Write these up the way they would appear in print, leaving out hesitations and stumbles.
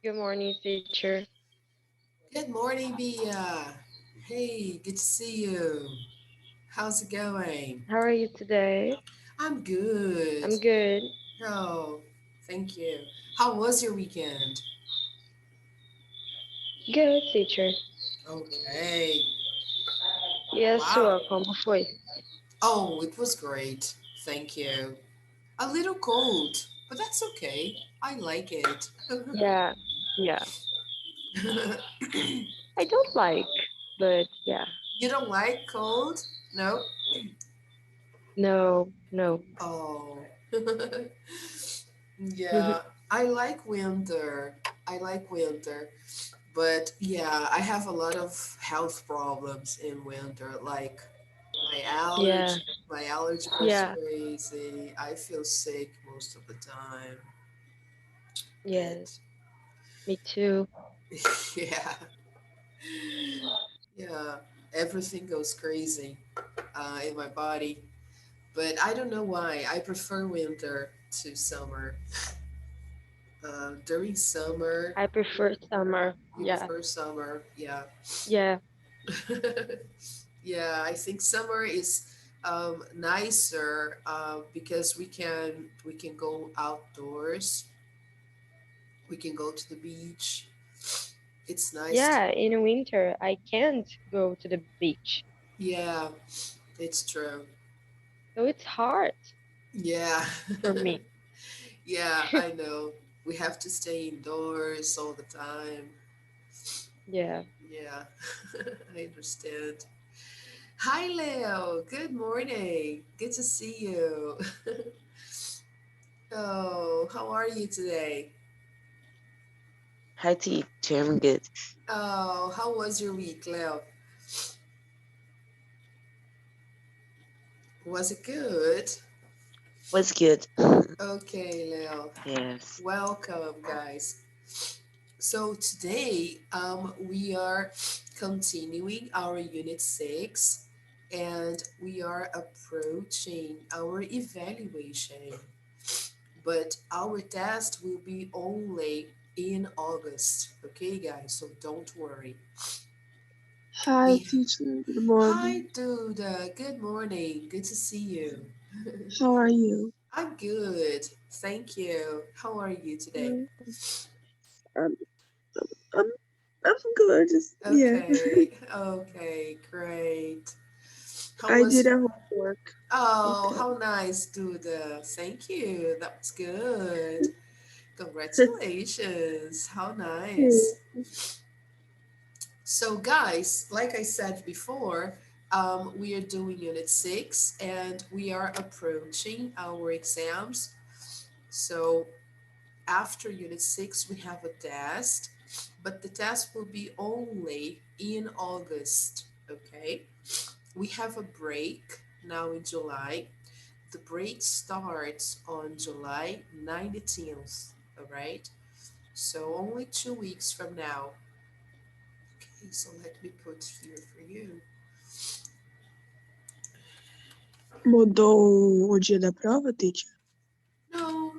Good morning, teacher. Good morning, Bia. Hey, good to see you. How's it going? How are you today? I'm good. I'm good. Oh, thank you. How was your weekend? Good, teacher. Okay. Yes, Wow. sua, como foi? Oh, it was great. Thank you. A little cold, but that's okay. I like it. Yeah, yeah. I don't like, but yeah. You don't like cold? No? No, no. Oh. Yeah, I like winter. I like winter. But yeah, I have a lot of health problems in winter. Like my Yeah, allergy, my allergy goes yeah. crazy. I feel sick most of the time. And Yes, me too. yeah, yeah, everything goes crazy in my body. But I don't know why. I prefer winter to summer. During summer, I prefer summer. you Yeah, prefer summer. Yeah. yeah, Yeah, I think summer is nicer because we can go outdoors. We can go to the beach. It's nice. yeah. In winter, I can't go to the beach, Yeah, it's true. so it's hard Yeah, for me. yeah, I know. We have to stay indoors all the time. Yeah. Yeah, I understand. Hi, Leo. Good morning. Good to see you. Oh, how are you today? Hi, teacher. I'm good. Oh, how was your week, Leo? Was it good? What's good? Okay, Leo. Yes. Welcome, guys. So today, we are continuing our Unit 6 and we are approaching our evaluation. But our test will be only in August. Okay, guys, so don't worry. Hi, We teacher. Good Hi, morning. Duda. Good morning. Good to see you. How are you? I'm good. Thank you. How are you today? Mm, I'm, I'm, I'm good. Just, yeah. Okay. Okay, great. How I did was a homework. Oh, Okay. how nice, Duda. Thank you. That was good. Congratulations. How nice. So, guys, like I said before, we are doing Unit 6 and we are approaching our exams. So, after Unit 6, we have a test, but the test will be only in August, okay? We have a break now in July. The break starts on July 19th, all right? So, only 2 weeks from now. Okay, so let me put here for you. Mudou o dia da prova, teacher? No,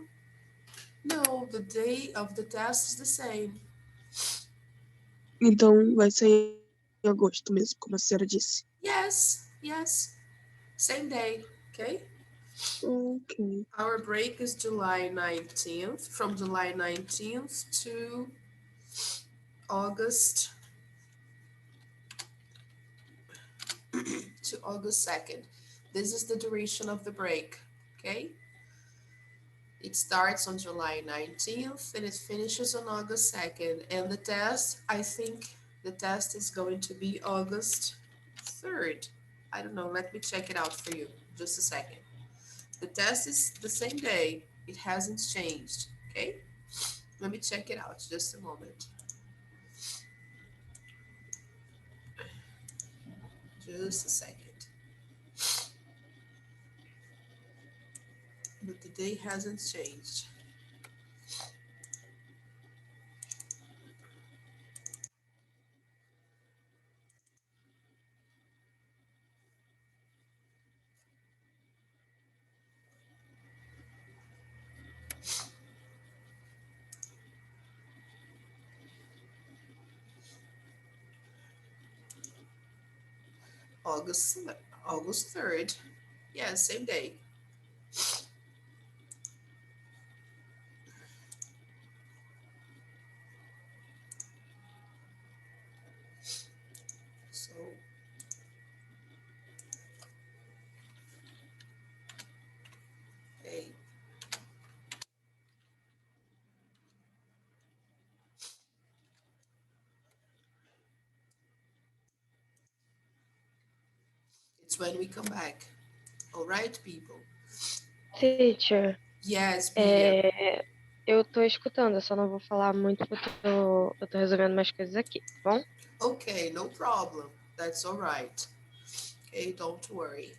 no, the day of the test is the same. Então vai ser em agosto mesmo, como a senhora disse. Yes, yes, same day, okay? Ok. Our break is July 19th, from July 19th to August to August 2nd. This is the duration of the break, okay? It starts on July 19th and it finishes on August 2nd. And the test, I think the test is going to be August 3rd. I don't know, let me check it out for you. Just a second. The test is the same day, it hasn't changed, okay? Let me check it out, just a moment. Just a second. But the day hasn't changed. August August 3rd. Yeah, same day. So, hey, it's when we come back. All right, people. Teacher, Yes, Mia. é, eu tô escutando, eu só não vou falar muito porque eu tô resolvendo umas coisas aqui, tá bom? Okay, no problem. That's all right. Okay, don't worry.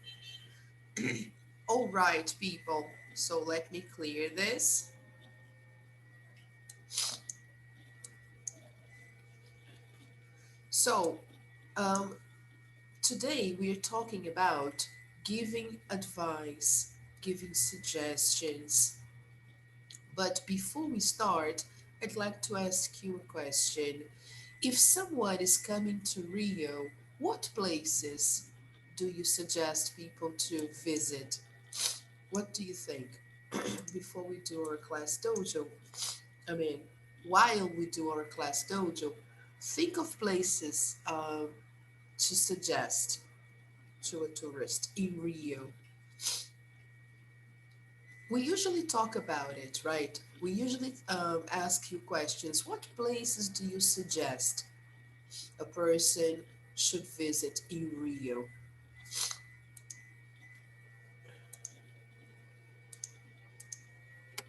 All right, people. So let me clear this. So, um, today we're talking about giving advice, giving suggestions. But before we start, I'd like to ask you a question. If someone is coming to Rio, what places do you suggest people to visit? What do you think? Before we do our class dojo, I mean, while we do our class dojo, think of places to suggest to a tourist in Rio. We usually talk about it, right? We usually ask you questions. What places do you suggest a person should visit in Rio?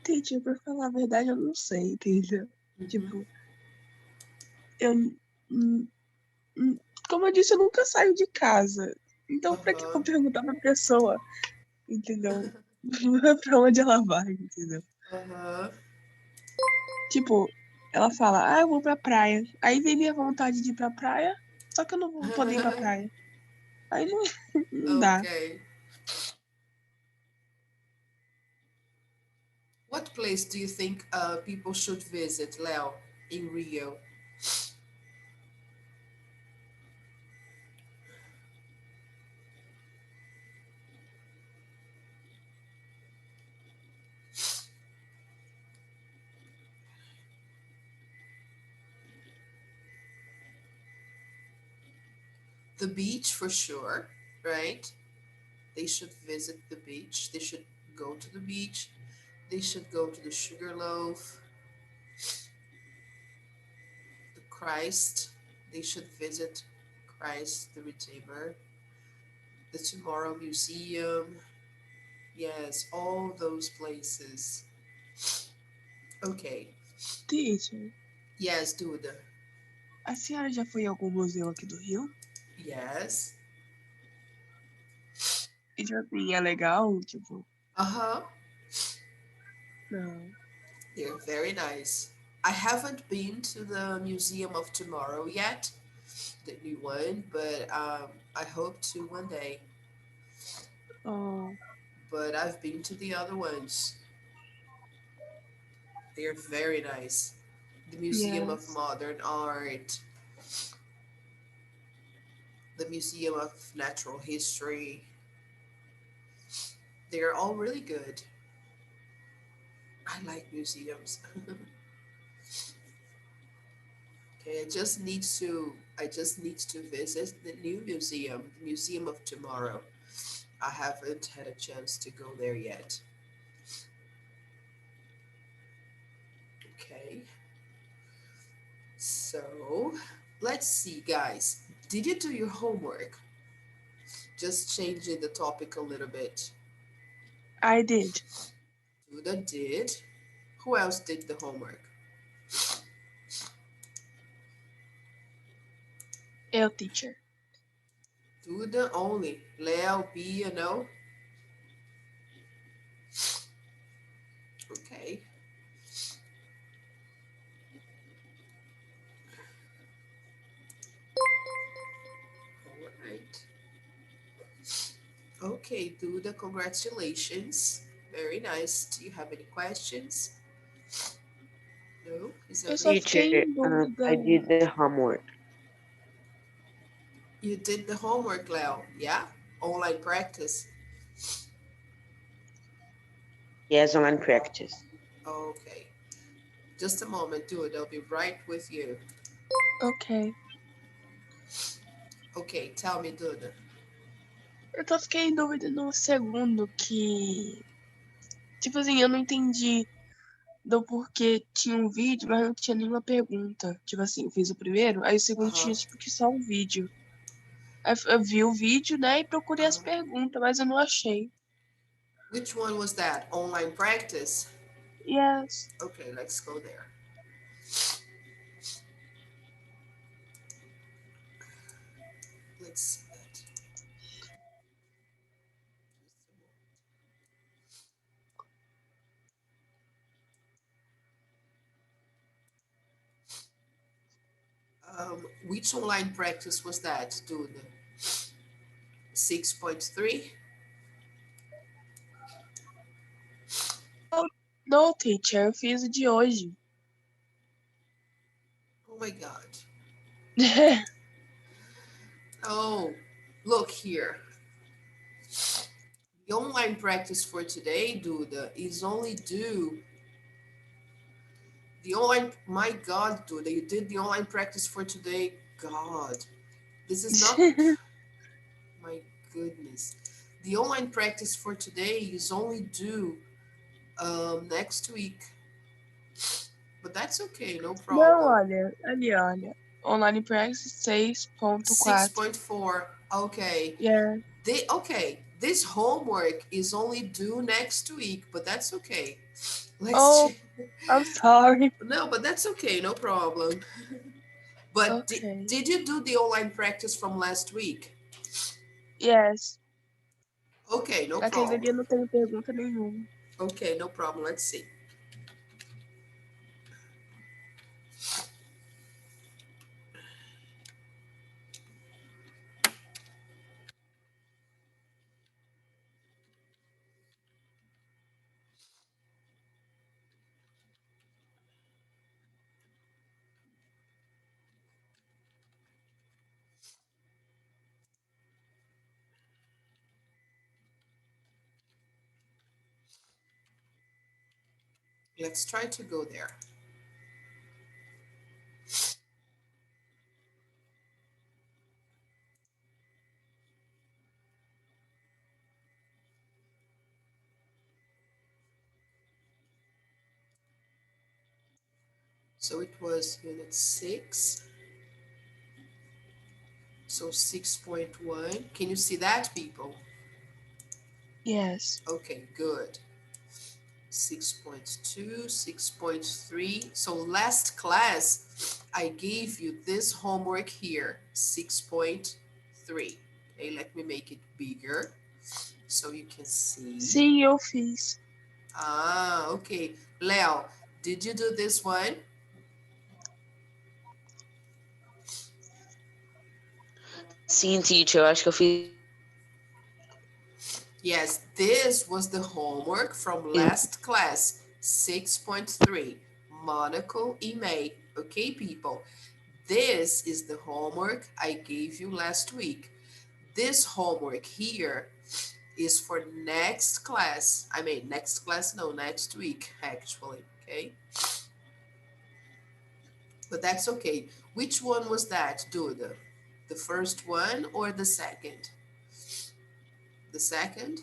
Teacher, pra falar a verdade, eu não sei, entendeu? Mm-hmm. Tipo, eu. hum, hum, Como eu disse, eu nunca saio de casa. Então, pra que eu Uh-huh. vou perguntar pra pessoa, entendeu? Pra onde ela vai, entendeu? Uh-huh. Tipo, ela fala, eu vou pra praia. Aí vem minha vontade de ir pra praia, só que eu não vou poder ir pra praia. Aí não, não dá. Okay. What place do you think people should visit, Leo, in Rio? The beach for sure, right? They should visit the beach. They should go to the beach. They should go to the Sugarloaf, the Christ. They should visit Christ the Redeemer, the Tomorrow Museum. Yes, all those places. Okay. Teacher, Yes, Duda. a senhora já foi em algum museu aqui do Rio? Yes. E tipo assim, é legal? Tipo, Uh huh. não. They're very nice. I haven't been to the Museum of Tomorrow yet, the new one, but I hope to one day. Oh, But I've been to the other ones. They're very nice. The Museum of yes. Modern Art, the Museum of Natural History. They're all really good. I like museums. Okay, I just need to visit the new museum, the Museum of Tomorrow. I haven't had a chance to go there yet. Okay. So, let's see guys. Did you do your homework? Just changing the topic a little bit. I did. Duda did. Who else did the homework? Eu, teacher. Duda only. Leo, Bia, no? Okay. All right. Okay, Duda, congratulations. Very nice. Do you have any questions? No? Is Eu só everything? fiquei Teacher, em dúvida. I did the homework. You did the homework, Leo, yeah? Online practice. Yes, online practice. Okay. Just a moment, dude. I'll be right with you. Ok. Ok, tell me, Duda. Eu só fiquei em dúvida no segundo que. Tipo assim, eu não entendi do porquê tinha um vídeo, mas não tinha nenhuma pergunta. Tipo assim, eu fiz o primeiro, aí o segundo Uh-huh. tinha tipo que só um vídeo. Aí eu vi o vídeo, né, e procurei as Uh-huh. perguntas, mas eu não achei. Which one was that? Online practice? Yes. Okay, let's go there. Let's see that. Which online practice was that, dude? 6.3? No, teacher, eu fiz o de hoje. Oh my God. Oh, look here. The online practice for today, Duda, is only due. The online, my God, Duda, you did the online practice for today. God, this is not, my goodness. The online practice for today is only due next week. But that's okay, no Não, problem. olha, ali, olha. Online Practice 6.4. 6.4. Okay. Yeah. Okay. This homework is only due next week, but that's okay. Let's Oh, check. I'm sorry. No, but that's okay, no problem. But Okay. did you do the online practice from last week? Yes. Okay, no Aquele ali problem. eu não tenho pergunta nenhuma. Okay, no problem. Let's see. Let's try to go there. So it was unit 6. So 6.1. Can you see that, people? Yes. Okay, good. 6.2, 6.3. So last class, I gave you this homework here, 6.3. Okay, let me make it bigger so you can see. Sim, eu fiz. Ah, okay. Leo, did you do this one? Sim, teacher, eu acho que eu fiz. Yes, this was the homework from last class, 6.3. Monaco e May. Okay, people? This is the homework I gave you last week. This homework here is for next class. I mean, next class, no, next week, actually, okay? But that's okay. Which one was that, Duda? The first one or the second? The second?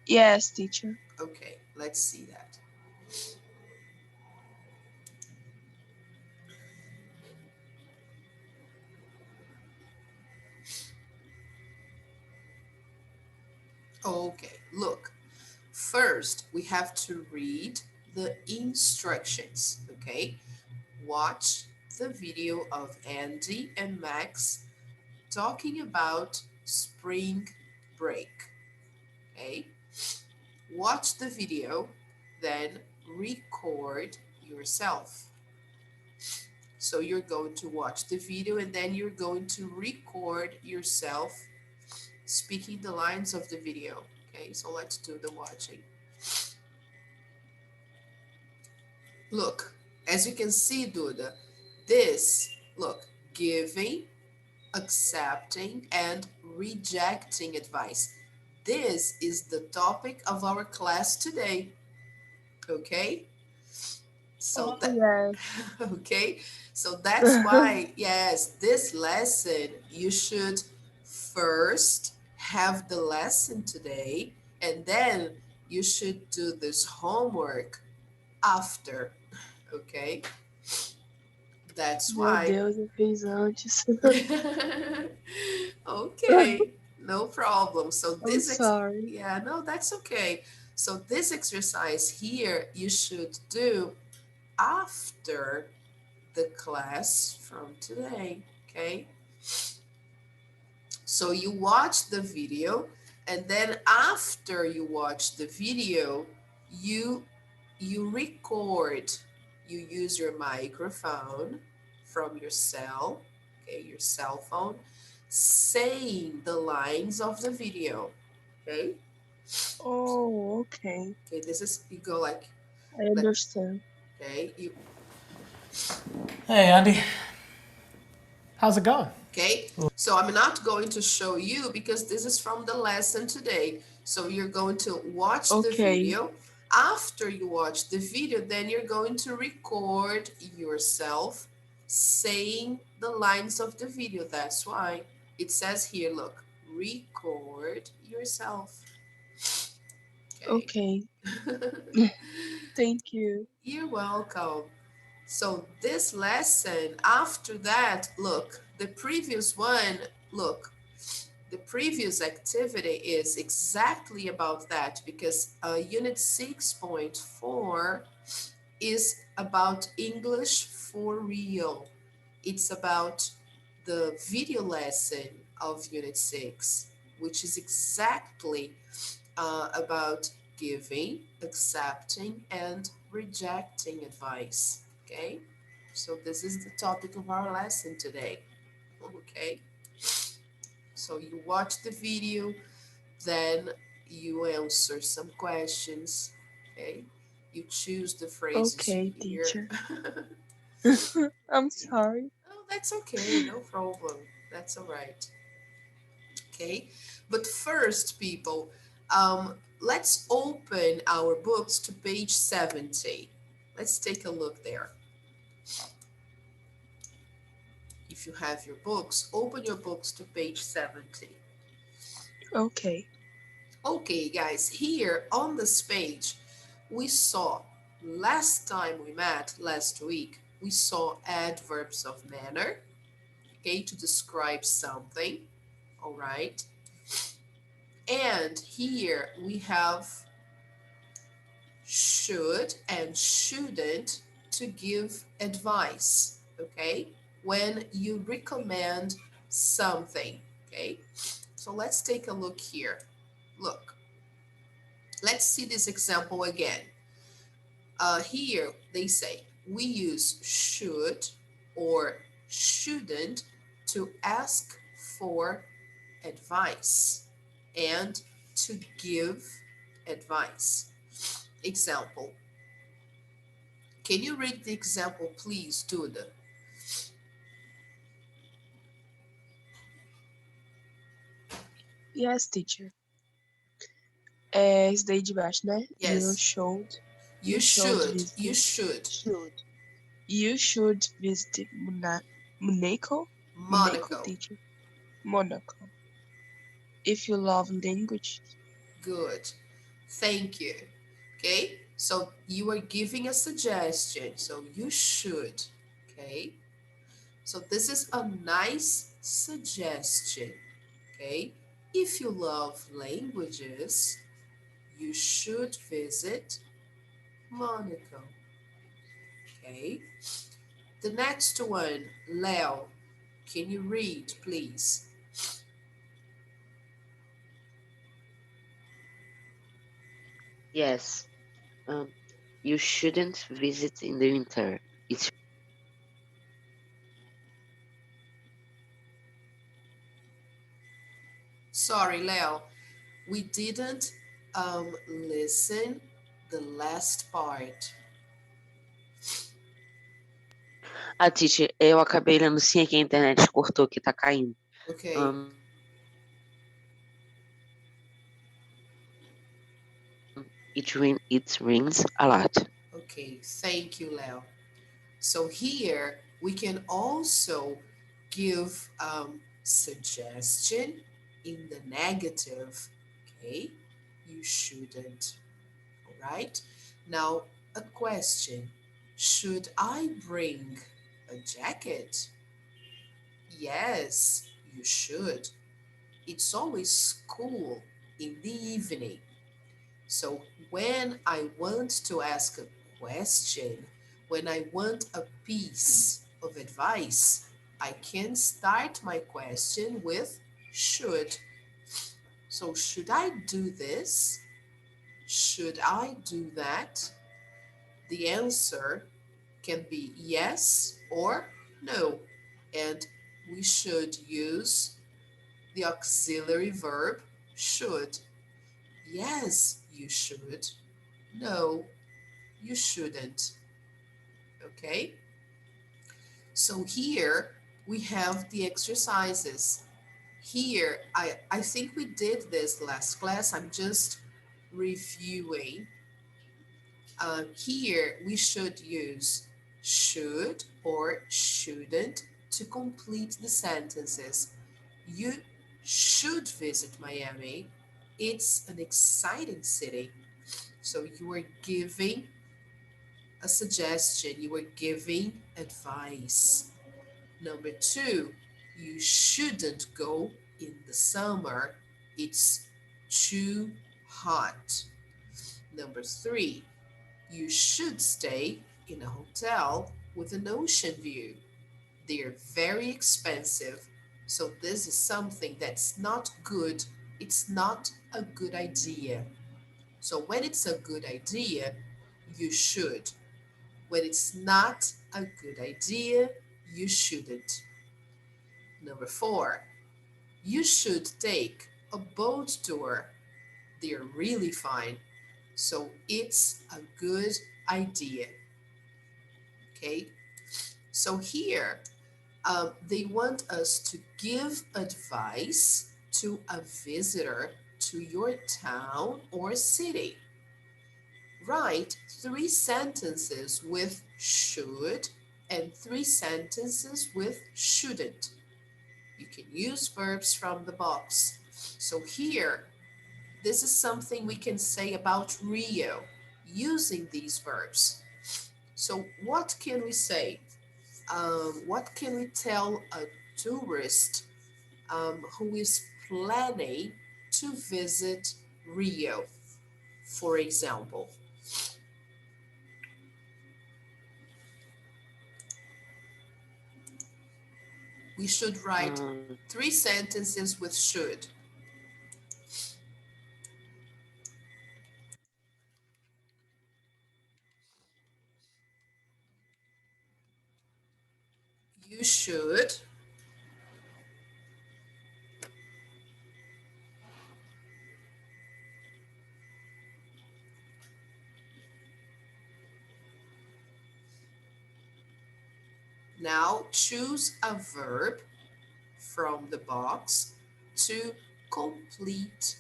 Yes, teacher. Okay, let's see that. Okay, look. First, we have to read the instructions, okay? Watch the video of Andy and Max talking about spring break, okay? Watch the video, then record yourself. So you're going to watch the video and then you're going to record yourself speaking the lines of the video. Okay, so let's do the watching. Look, as you can see, Duda, this, look, giving, accepting, and rejecting advice. This is the topic of our class today. Okay? So Oh, that yes. okay? So that's why, yes, this lesson you should first have the lesson today, and then you should do this homework after, okay? That's Meu why. Deus, eu fiz antes. Okay, no problem. So I'm this sorry. yeah, no, that's okay. So this exercise here you should do after the class from today, okay? So you watch the video, and then after you watch the video, you you record. You use your microphone from your cell, okay, your cell phone, saying the lines of the video, okay? Oh, okay. Okay, this is you go I like understand. okay, you Hey, Andy. How's it going? okay? So I'm not going to show you because this is from the lesson today. So you're going to watch the Okay. video. After you watch the video, then you're going to record yourself saying the lines of the video. That's why it says here, look, record yourself. Okay. Okay. Thank you. You're welcome. So this lesson, after that, look, the previous one, look, the previous activity is exactly about that because Unit 6.4 is about English for real. It's about the video lesson of Unit 6, which is exactly about giving, accepting, and rejecting advice. Okay? So this is the topic of our lesson today. Okay? So you watch the video, then you answer some questions. Okay? You choose the phrases you Okay, hear. teacher. I'm sorry. Oh, that's okay, no problem. That's all right. Okay, but first, people, let's open our books to page 70. Let's take a look there. If you have your books, open your books to page 70. Okay. Okay, guys, here on this page, we saw last time we met, last week, we saw adverbs of manner, okay, to describe something, all right? And here we have should and shouldn't to give advice, okay? When you recommend something, okay? So let's take a look here. Look, let's see this example again. Here they say we use should or shouldn't to ask for advice and to give advice. Example. Can you read the example, please, Duda? Yes, teacher. É esse daí de baixo, né? Yes. You should You visit. should. Should. You should visit Monaco. Monaco, Monaco. teacher. Monaco. If you love language. Good. Thank you. Okay. So you are giving a suggestion. So you should. Okay. So this is a nice suggestion. Okay. If you love languages, you should visit Monaco. Okay. The next one, Leo. Can you read, please? Yes. Um, you shouldn't visit in the winter. It's Sorry, Leo. We didn't listen the last part. Ah, teacher, eu acabei lendo sim aqui, a internet cortou, que tá caindo. Okay. It rings a lot. Okay, thank you, Leo. So here we can also give suggestion in the negative. Okay, you shouldn't. All right. Now a question: should I bring a jacket? Yes, you should. It's always cool in the evening. So when I want to ask a question, when I want a piece of advice, I can start my question with should. So should I do this? Should I do that? The answer can be yes or no. And we should use the auxiliary verb should. Yes, you should. No, you shouldn't. Okay? So here we have the exercises. Here, I think we did this last class. I'm just reviewing. Here we should use should or shouldn't to complete the sentences. You should visit Miami. It's an exciting city. So you are giving a suggestion, you are giving advice. Number two, you shouldn't go in the summer. It's too hot. Number three, you should stay in a hotel with an ocean view. They are very expensive, so this is something that's not good. It's not a good idea. So when it's a good idea, you should. When it's not a good idea, you shouldn't. Number four, you should take a boat tour. They're really fine. So it's a good idea. Okay, so here they want us to give advice to a visitor to your town or city. Write 3 sentences with should and 3 sentences with shouldn't. You can use verbs from the box. So here, this is something we can say about Rio using these verbs. So what can we say? What can we tell a tourist who is planning to visit Rio, for example? We should write 3 sentences with should. You should now choose a verb from the box to complete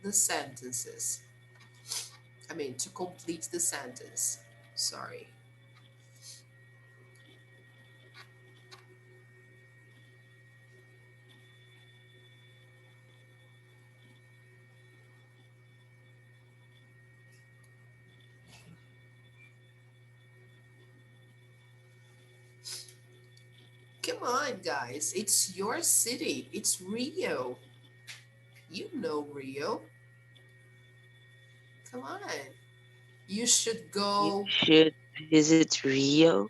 the sentences. To complete the sentence. Sorry. Come on, guys. It's your city. It's Rio. You know Rio. Come on. You should go. You should visit Rio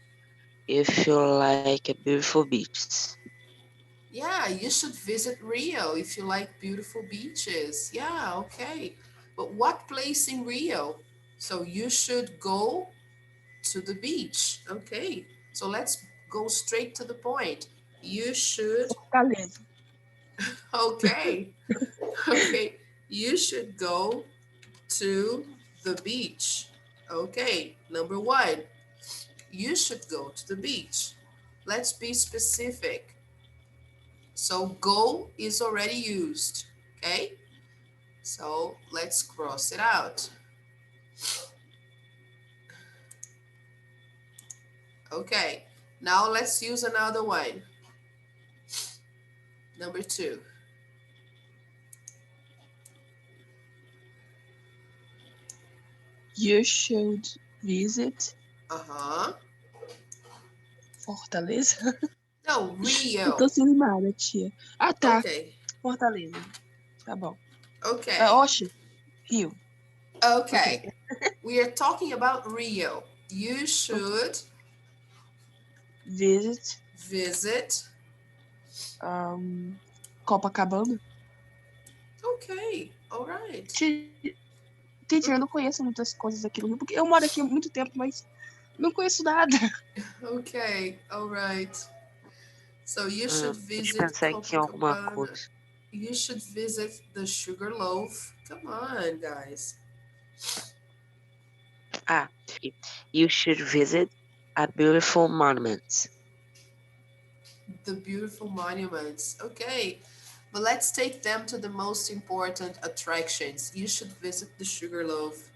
if you like beautiful beaches. Yeah, you should visit Rio if you like beautiful beaches. Yeah, okay. But what place in Rio? So you should go to the beach. Okay. So let's go straight to the point. You should. Fortaleza. Okay. Okay. You should go to the beach. Okay. Number one, you should go to the beach. Let's be specific. So go is already used, okay? So let's cross it out. Okay, now let's use another one. Number 2. You should visit Uh-huh. Fortaleza. No, Eu Rio. tô sem nada, tia. Ah, tá. Okay, Fortaleza. Tá bom. okay, Oxe, Rio. Ok. okay. We are talking about Rio. You Ok. should Visit visit. Copacabana. Okay, all right. Teacher, eu não conheço muitas coisas aqui no Rio, porque eu moro aqui há muito tempo, mas não conheço nada. Okay, all right. So you should Deixa eu visit pensar aqui em alguma Copacabana. coisa. You should visit the Sugarloaf. Come on, guys. Ah, you should visit a beautiful monument. The beautiful monuments. Okay, but let's take them to the most important attractions. You should visit the Sugarloaf.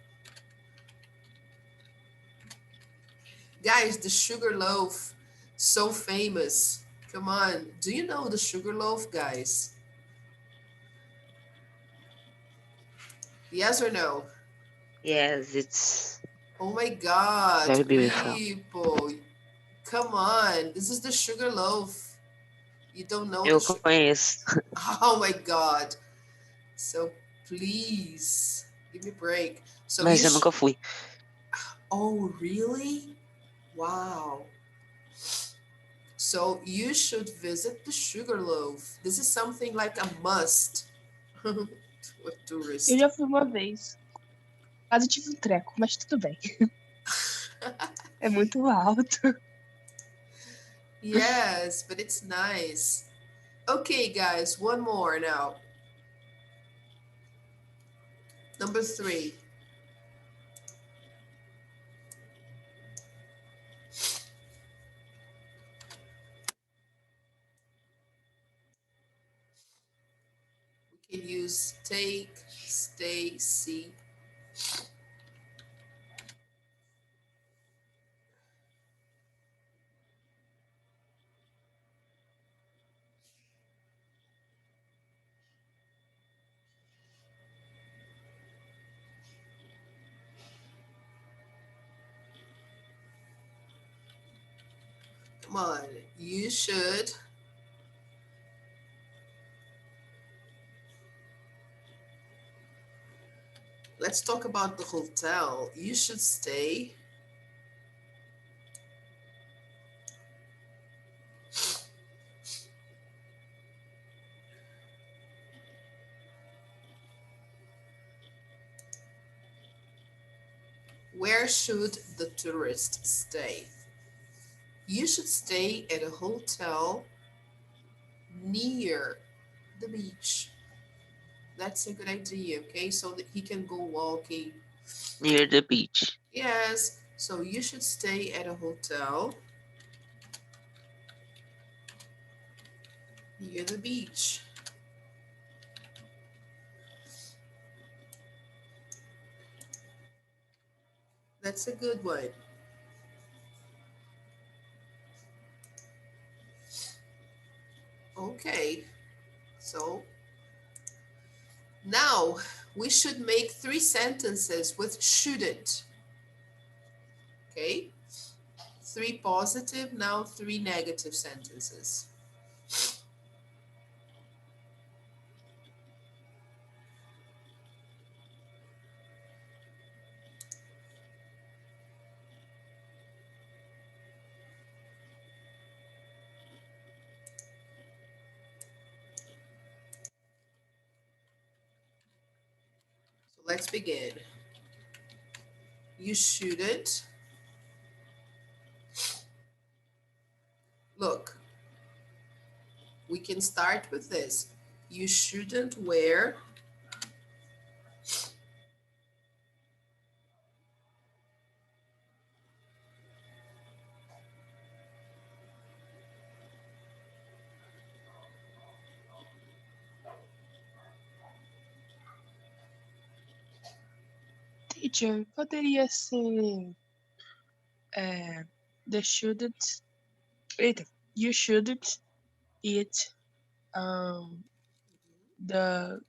Guys, the Sugarloaf, so famous. Come on, do you know the Sugarloaf, guys? Yes or no? Yes, it's Oh my God, very beautiful. people, come on, this is the Sugarloaf. You don't know Eu the conheço, Oh my God. So please, give me a break. So mas eu nunca fui. Oh, really? Wow. So you should visit the Sugarloaf. This is something like a must to a tourist. Eu já fui uma vez. Quase tive um treco, mas tudo bem. É muito alto. Yes, but it's nice. Okay, guys, one more now. Number 3. We can use take, stay, see. Come on, you should. Let's talk about the hotel. You should stay. Where should the tourist stay? You should stay at a hotel near the beach. That's a good idea, okay? So that he can go walking. Near the beach. Yes, so you should stay at a hotel near the beach. That's a good one. Okay, so now we should make 3 sentences with shouldn't. Okay, 3 positive, now 3 negative sentences. So let's begin. You shouldn't. Look, we can start with this. You shouldn't wear teacher, poderia ser the shouldn't. Eita, you shouldn't eat the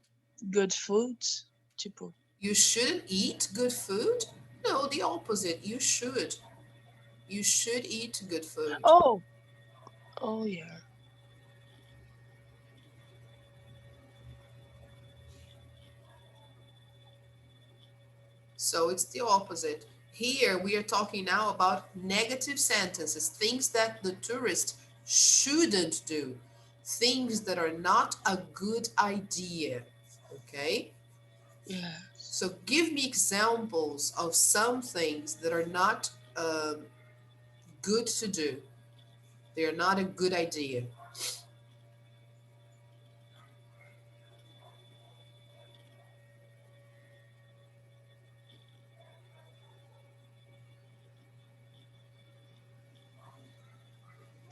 good foods. Tipo, You shouldn't eat good food? No, the opposite. You should. You should eat good food. oh, oh yeah. So it's the opposite. Here we are talking now about negative sentences, things that the tourist shouldn't do, things that are not a good idea. Okay? Yes. So give me examples of some things that are not good to do. They are not a good idea.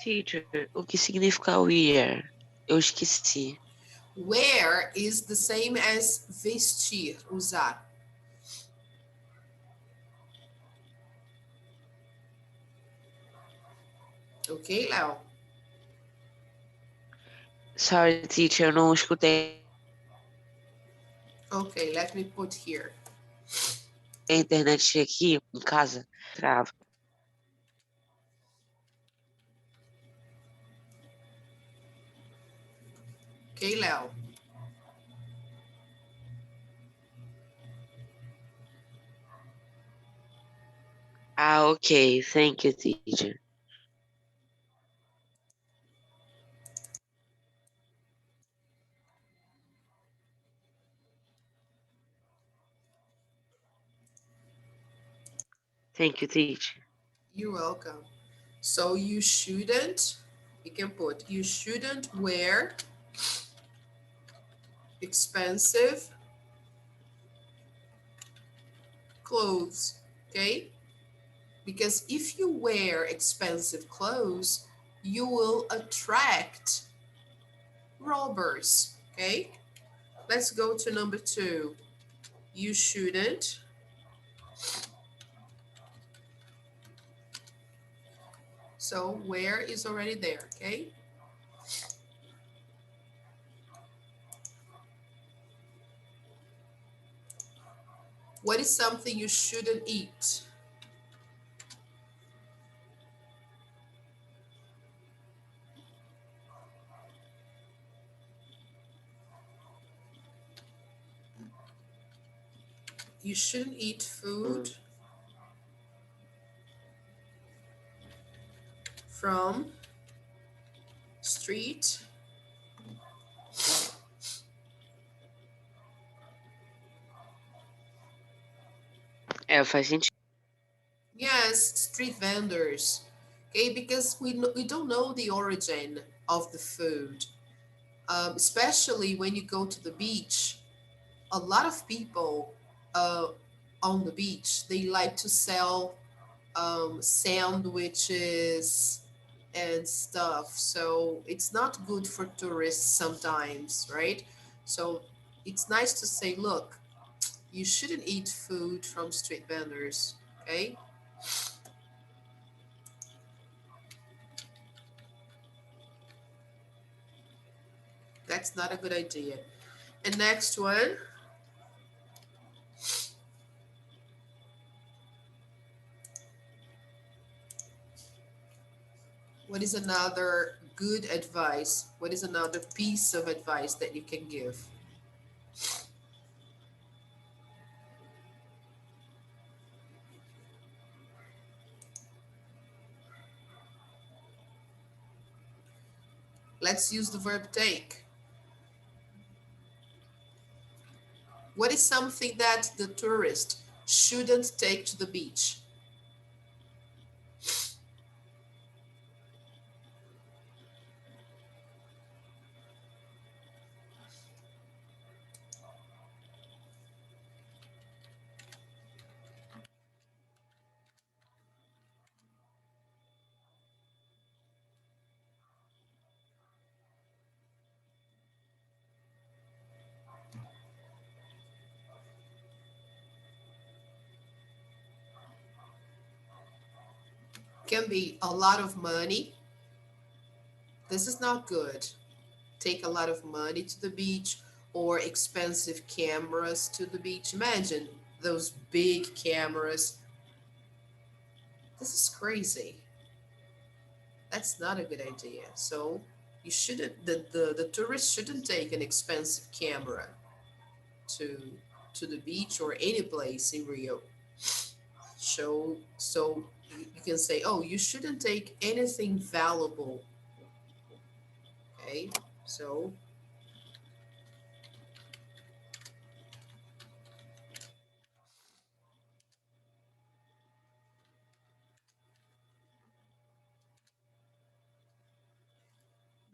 Teacher, o que significa wear? Eu esqueci. Wear is the same as vestir, usar. Ok, Léo? Sorry, teacher, eu não escutei Ok, let me put here. a internet aqui em casa. Trava. Ok, Léo? Ah, ok. Thank you, teacher. Thank you, teacher. You're welcome. So you shouldn't, you can put, you shouldn't wear expensive clothes, okay? Because if you wear expensive clothes, you will attract robbers, okay? Let's go to number 2. You shouldn't so where is already there, okay? What is something you shouldn't eat? You shouldn't eat food from street É, faz sentido. yes, street vendors, okay? Because we don't know the origin of the food, especially when you go to the beach. A lot of people on the beach, they like to sell sandwiches and stuff. So it's not good for tourists sometimes, right? So it's nice to say, look, you shouldn't eat food from street vendors, okay? That's not a good idea. And next one. What is another good advice? What is another piece of advice that you can give? Let's use the verb take. What is something that the tourist shouldn't take to the beach? Can be a lot of money. This is not good. Take a lot of money to the beach or expensive cameras to the beach. Imagine those big cameras. This is crazy. That's not a good idea. So you shouldn't, the tourist shouldn't take an expensive camera to to the beach or any place in Rio. So you can say, oh, you shouldn't take anything valuable. Okay, so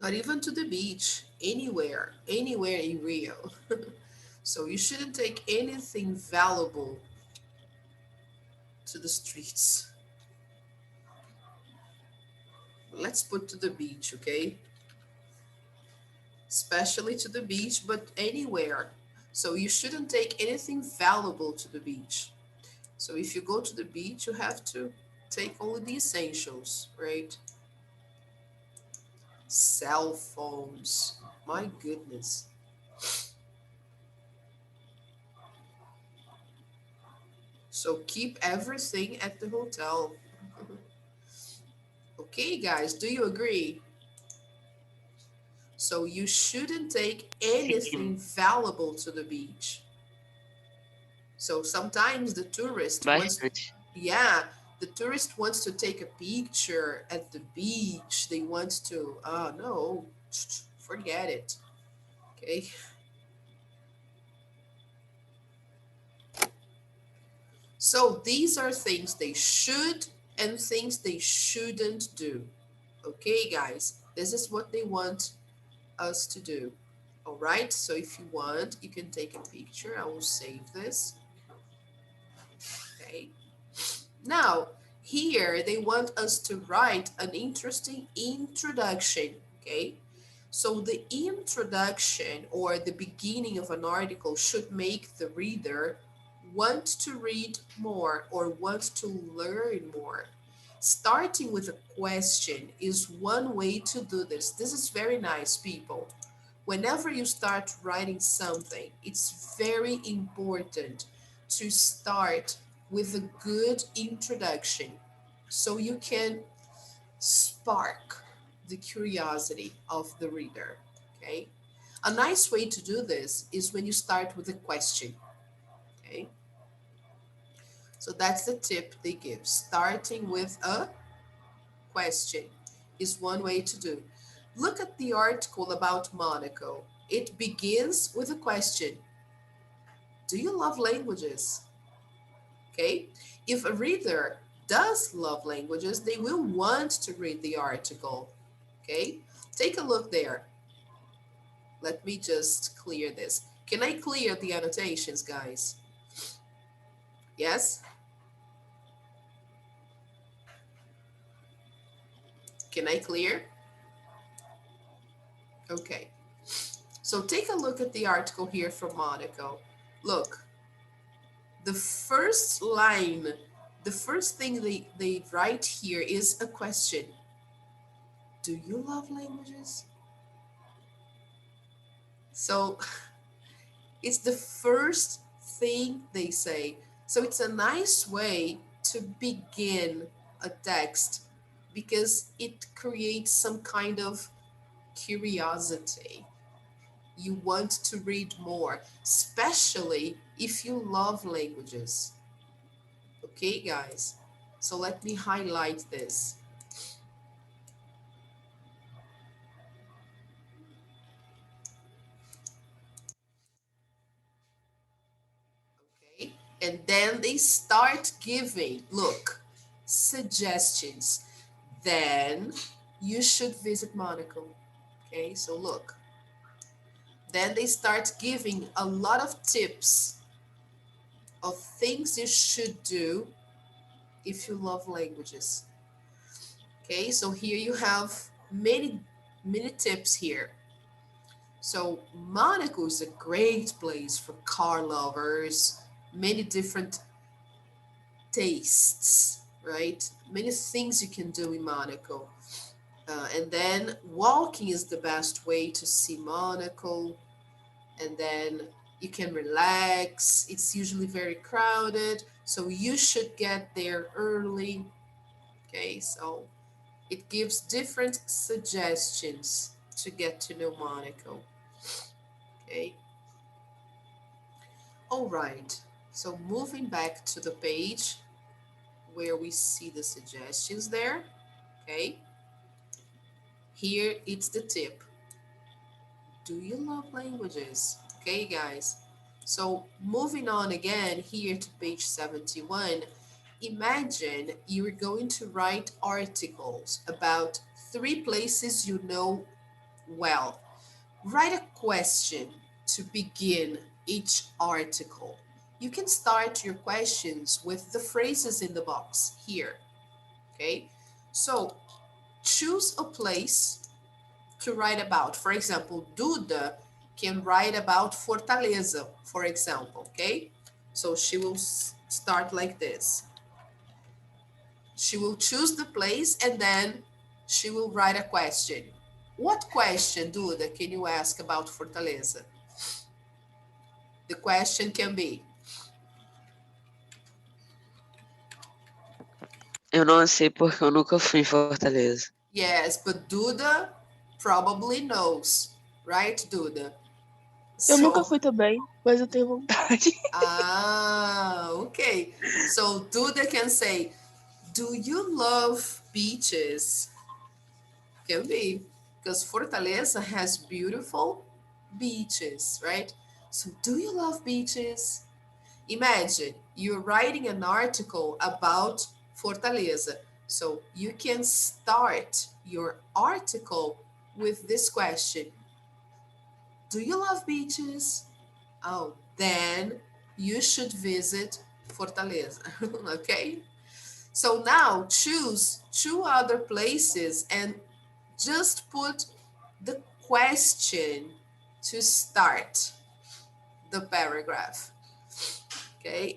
not even to the beach, anywhere in Rio. So you shouldn't take anything valuable to the streets. Let's put to the beach, okay? Especially to the beach, but anywhere. So you shouldn't take anything valuable to the beach. So if you go to the beach, you have to take only the essentials, right? Cell phones. My goodness. So keep everything at the hotel. Okay, guys, do you agree? So you shouldn't take anything Sim, valuable to the beach. So sometimes the tourist wants, bastante. yeah, the tourist wants to take a picture at the beach. They want to, no, forget it. Okay. So these are things they should and things they shouldn't do. Okay, guys, this is what they want us to do. All right, so if you want, you can take a picture. I will save this. Okay. Now, here they want us to write an interesting introduction. Okay. So the introduction or the beginning of an article should make the reader want to read more or want to learn more. Starting with a question is one way to do this. This is very nice, people. Whenever you start writing something, it's very important to start with a good introduction so you can spark the curiosity of the reader. Okay. A nice way to do this is when you start with a question. Okay. So that's the tip they give. Starting with a question is one way to do. Look at the article about Monaco. It begins with a question. Do you love languages? Okay. If a reader does love languages, they will want to read the article. Okay. Take a look there. Let me just clear this. Can I clear the annotations, guys? Yes? Can I clear? Okay. So take a look at the article here from Monaco. Look, the first line, the first thing they write here is a question. Do you love languages? So it's the first thing they say. So it's a nice way to begin a text because it creates some kind of curiosity. You want to read more, especially if you love languages. Okay, guys? So let me highlight this. Okay, and then they start giving, look, suggestions. Then you should visit Monaco. Okay, so look. Then they start giving a lot of tips of things you should do if you love languages. Okay, so here you have many tips here. So Monaco is a great place for car lovers, many different tastes, right? Many things you can do in Monaco. And then walking is the best way to see Monaco. And then you can relax. It's usually very crowded, so you should get there early. Okay, so it gives different suggestions to get to know Monaco. Okay, all right. So moving back to the page where we see the suggestions there. Okay, here it's the tip. Do you love languages? Okay, guys. So moving on again here to page 71, imagine you're going to write articles about 3 places you know well. Write a question to begin each article. You can start your questions with the phrases in the box here. Okay, so choose a place to write about. For example, Duda can write about Fortaleza, for example, okay? So she will start like this. She will choose the place and then she will write a question. What question, Duda, can you ask about Fortaleza? The question can be, Eu não sei porque eu nunca fui em Fortaleza. yes, but Duda probably knows, right, Duda? Eu nunca So, fui também, mas eu tenho vontade. okay. So Duda can say, do you love beaches? Can be, because Fortaleza has beautiful beaches, right? So, do you love beaches? Imagine you're writing an article about Fortaleza. So, you can start your article with this question: do you love beaches? Oh, then you should visit Fortaleza, okay? So now choose 2 other places and just put the question to start the paragraph. Okay.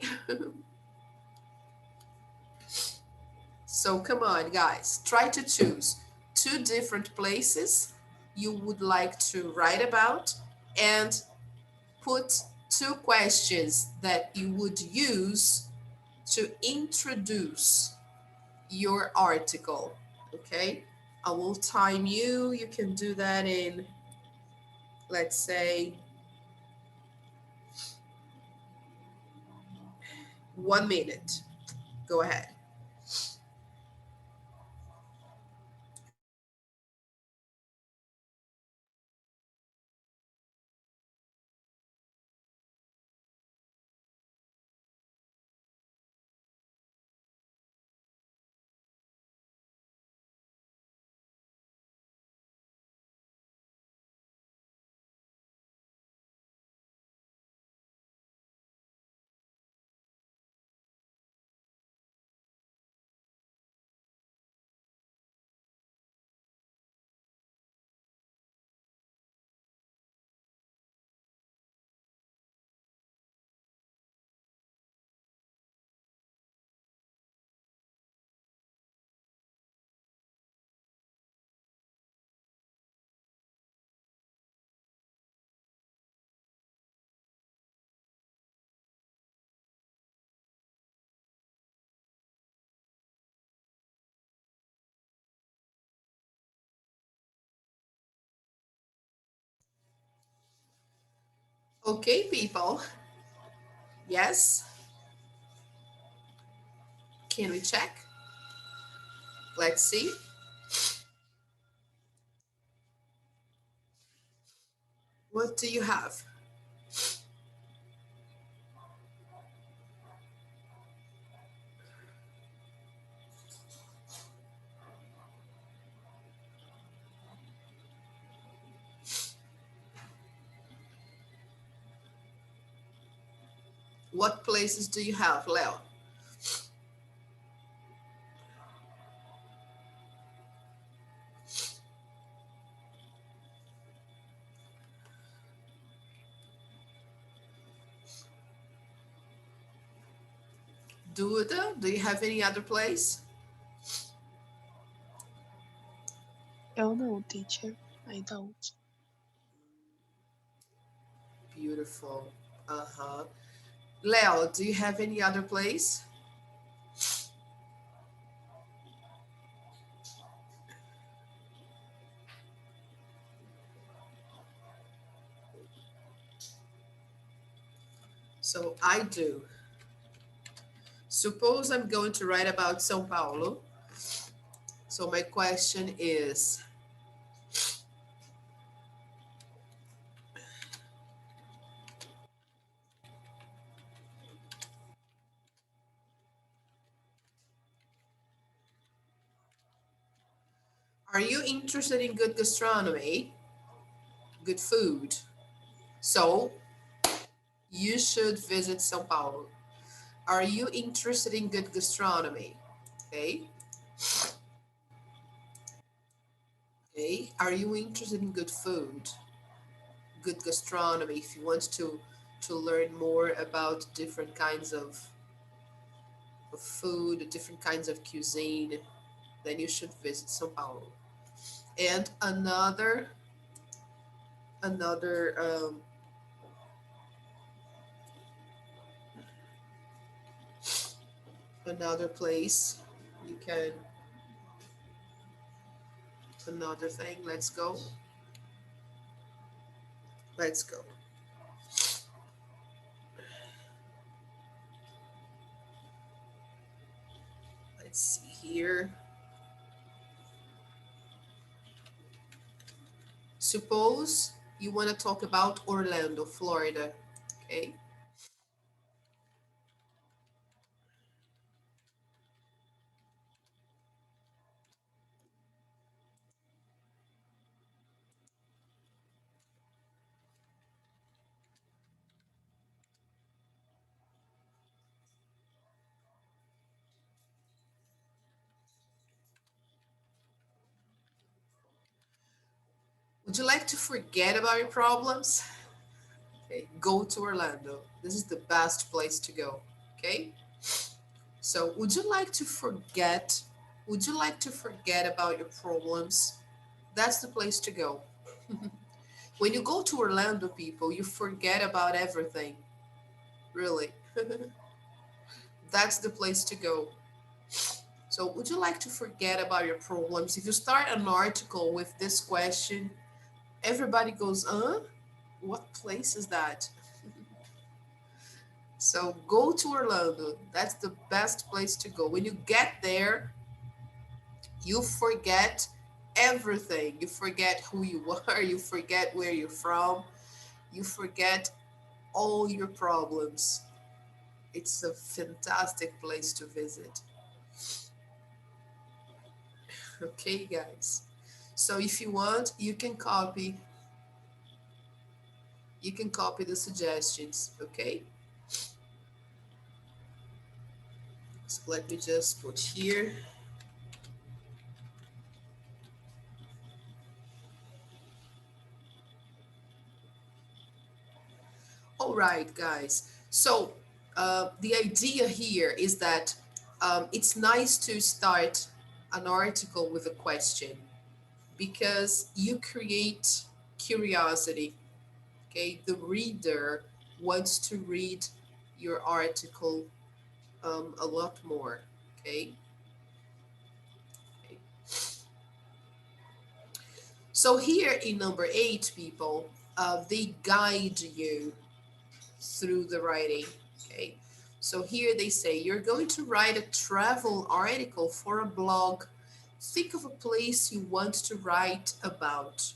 So come on, guys, try to choose 2 different places you would like to write about and put 2 questions that you would use to introduce your article. Okay, I will time you. You can do that in, let's say, 1 minute. Go ahead. Okay, people. Yes? Can we check? Let's see. What do you have? What places do you have, Leo? Duda, do you have any other place? Eu não, teacher. I don't. Beautiful. Uh-huh. Leo, do you have any other place? So I do. Suppose I'm going to write about São Paulo. So my question is, are you interested in good gastronomy, good food? So you should visit São Paulo. Are you interested in good gastronomy? Okay. Okay. Are you interested in good food, good gastronomy? If you want to learn more about different kinds of food, different kinds of cuisine, then you should visit São Paulo. And another another place you can, another thing. Let's go. Let's go. Let's see here. Suppose you want to talk about Orlando, Florida. Okay. Would you like to forget about your problems? Okay, go to Orlando. This is the best place to go. Okay. So would you like to forget? Would you like to forget about your problems? That's the place to go. When you go to Orlando, people, you forget about everything. Really. That's the place to go. So would you like to forget about your problems? If you start an article with this question, everybody goes, what place is that? So go to Orlando. That's the best place to go. When you get there, you forget everything. You forget who you are, you forget where you're from, you forget all your problems. It's a fantastic place to visit. Okay, guys. So if you want, you can copy the suggestions, okay? So let me just put here. All right, guys. So the idea here is that it's nice to start an article with a question because you create curiosity. Okay, the reader wants to read your article a lot more. Okay. Okay. So here in number 8, people, they guide you through the writing. Okay. So here they say you're going to write a travel article for a blog. Think of a place you want to write about.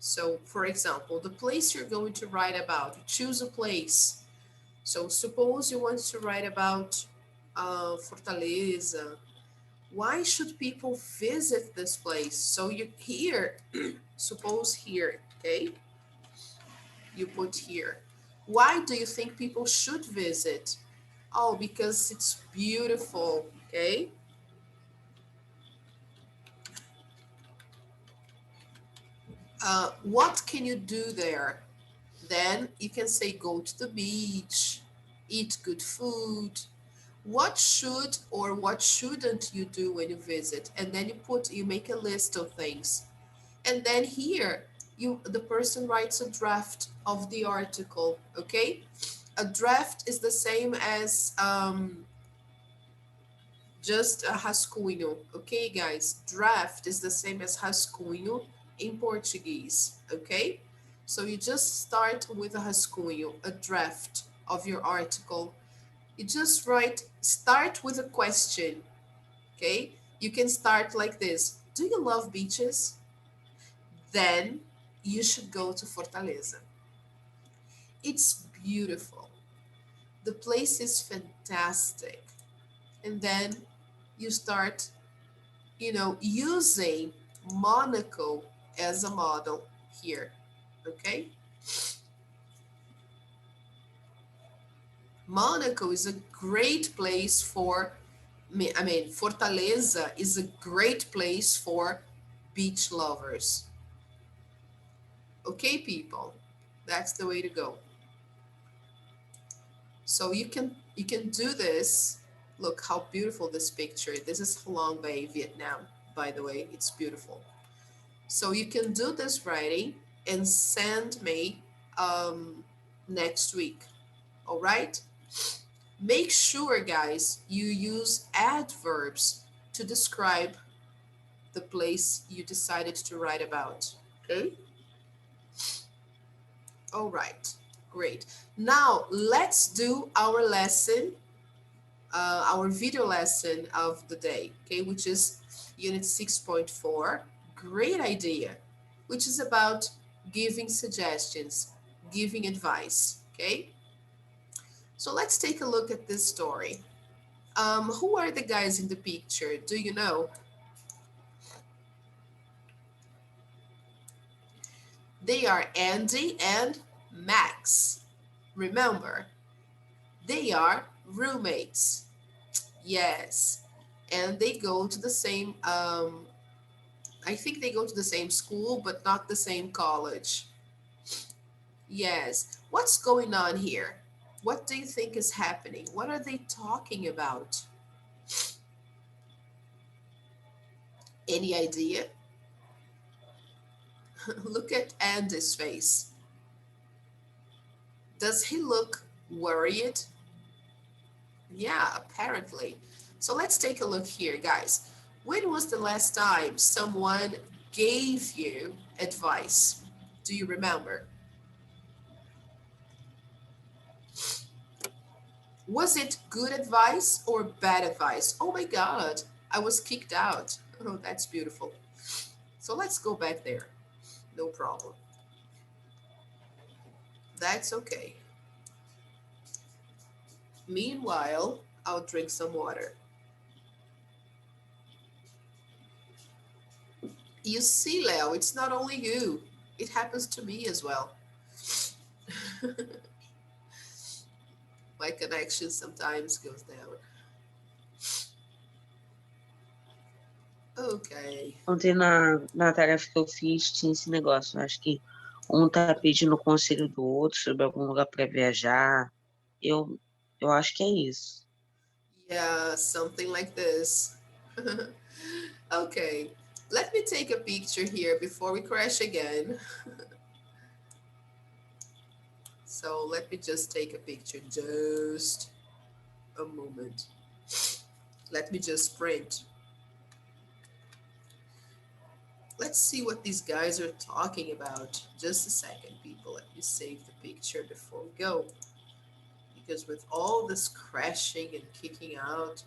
So, for example, the place you're going to write about, choose a place. So, suppose you want to write about Fortaleza. Why should people visit this place? So, you here, suppose here, okay? You put here. Why do you think people should visit? Oh, because it's beautiful, okay? What can you do there? Then you can say go to the beach, eat good food. What should or what shouldn't you do when you visit? And then you make a list of things. And then here, the person writes a draft of the article, okay? A draft is the same as just a rascunho, okay, guys? Draft is the same as rascunho in Portuguese, okay? So you just start with a rascunho, a draft of your article. You just start with a question, okay? You can start like this. Do you love beaches? Then you should go to Fortaleza. It's beautiful. The place is fantastic. And then you start, using Monaco as a model here. Okay? Monaco is a great place Fortaleza is a great place for beach lovers. Okay, people, that's the way to go. So you can do this. Look how beautiful this picture. This is Halong Bay, Vietnam, by the way. It's beautiful. So you can do this writing and send me next week. All right? Make sure, guys, you use adverbs to describe the place you decided to write about. Okay? All right. Great. Now let's do our lesson, our video lesson of the day, okay, which is unit 6.4, great idea, which is about giving suggestions, giving advice, okay? So let's take a look at this story. Who are the guys in the picture? Do you know? They are Andy and Max. Remember, they are roommates. Yes. And they go to the same I think they go to the same school, but not the same college. Yes. What's going on here? What do you think is happening? What are they talking about? Any idea? Look at Andy's face. Does he look worried? Yeah, apparently. So let's take a look here, guys. When was the last time someone gave you advice? Do you remember? Was it good advice or bad advice? Oh my God, I was kicked out. Oh, that's beautiful. So let's go back there. No problem. That's okay. Meanwhile, I'll drink some water. You see, Leo, it's not only you. It happens to me as well. My connection sometimes goes down. Okay. Ontem na tarefa que eu fiz tinha esse negócio. Acho que um tá pedindo conselho do outro sobre algum lugar para viajar. Eu acho que é isso. Yeah, something like this. Okay, let me take a picture here before we crash again. So let me just take a picture, just a moment. Let me just print. Let's see what these guys are talking about. Just a second, people. Let me save the picture before we go. Because with all this crashing and kicking out,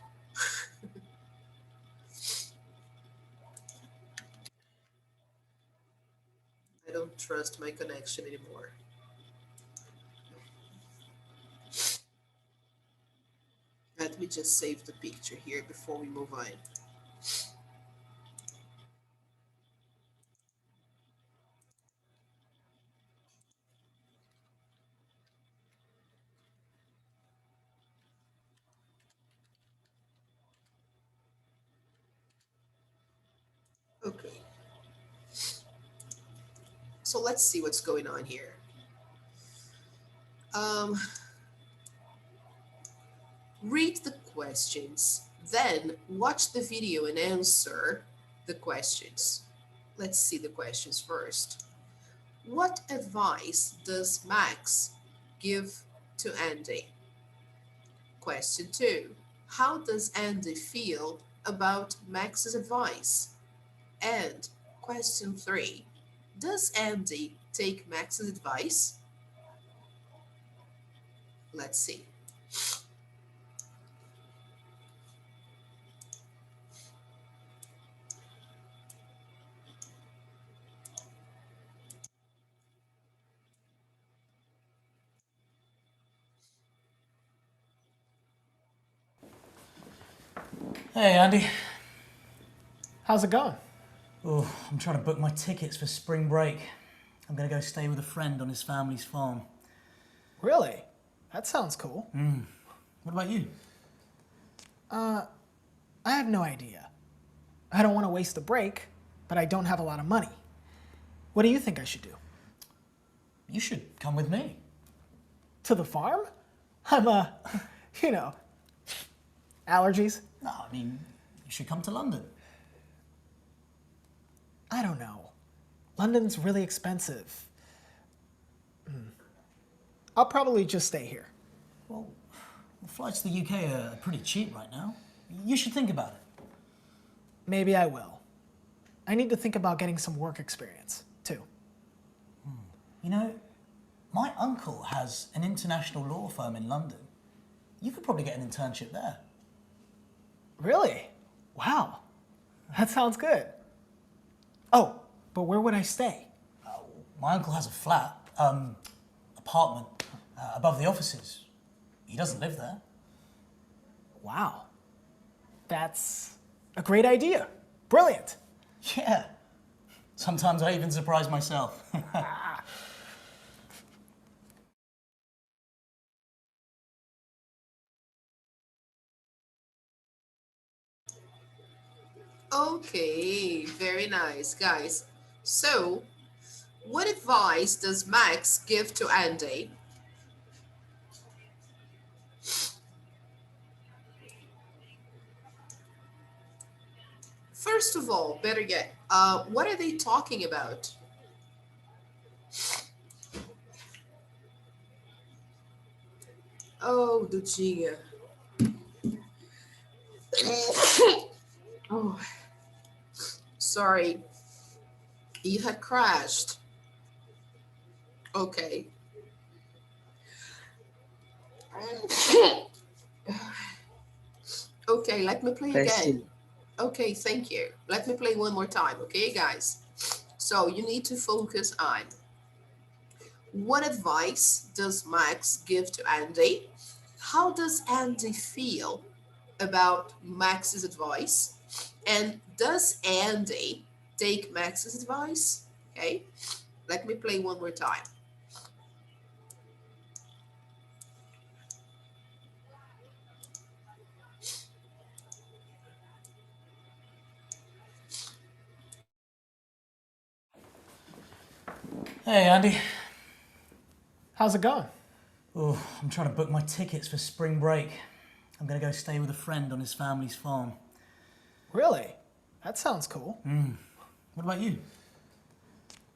I don't trust my connection anymore. Let me just save the picture here before we move on. Okay. So let's see what's going on here. Read the questions, then watch the video and answer the questions. Let's see the questions first. What advice does Max give to Andy? Question 2. How does Andy feel about Max's advice? And question 3. Does Andy take Max's advice? Let's see. Hey, Andy. How's it going? Oh, I'm trying to book my tickets for spring break. I'm gonna go stay with a friend on his family's farm. Really? That sounds cool. What about you? I have no idea. I don't want to waste the break, but I don't have a lot of money. What do you think I should do? You should come with me. To the farm? I'm, you know, allergies? No, I mean, you should come to London. I don't know. London's really expensive. I'll probably just stay here. Well, the flights to the UK are pretty cheap right now. You should think about it. Maybe I will. I need to think about getting some work experience, too. You know, my uncle has an international law firm in London. You could probably get an internship there. Really? Wow. That sounds good. Oh, but where would I stay? My uncle has a flat, apartment, above the offices. He doesn't live there. Wow. That's a great idea. Brilliant. Yeah. Sometimes I even surprise myself. Okay, very nice, guys. So, what advice does Max give to Andy? First of all, better yet, what are they talking about? Oh, Dudinha. Oh, sorry. You had crashed. Okay. Okay, let me play again. Péssimo. Okay, thank you. Let me play one more time, okay, guys? So you need to focus on what advice does Max give to Andy? How does Andy feel about Max's advice? And does Andy take Max's advice? Okay, let me play one more time. Hey, Andy. How's it going? Oh, I'm trying to book my tickets for spring break. I'm gonna go stay with a friend on his family's farm. Really? That sounds cool. What about you?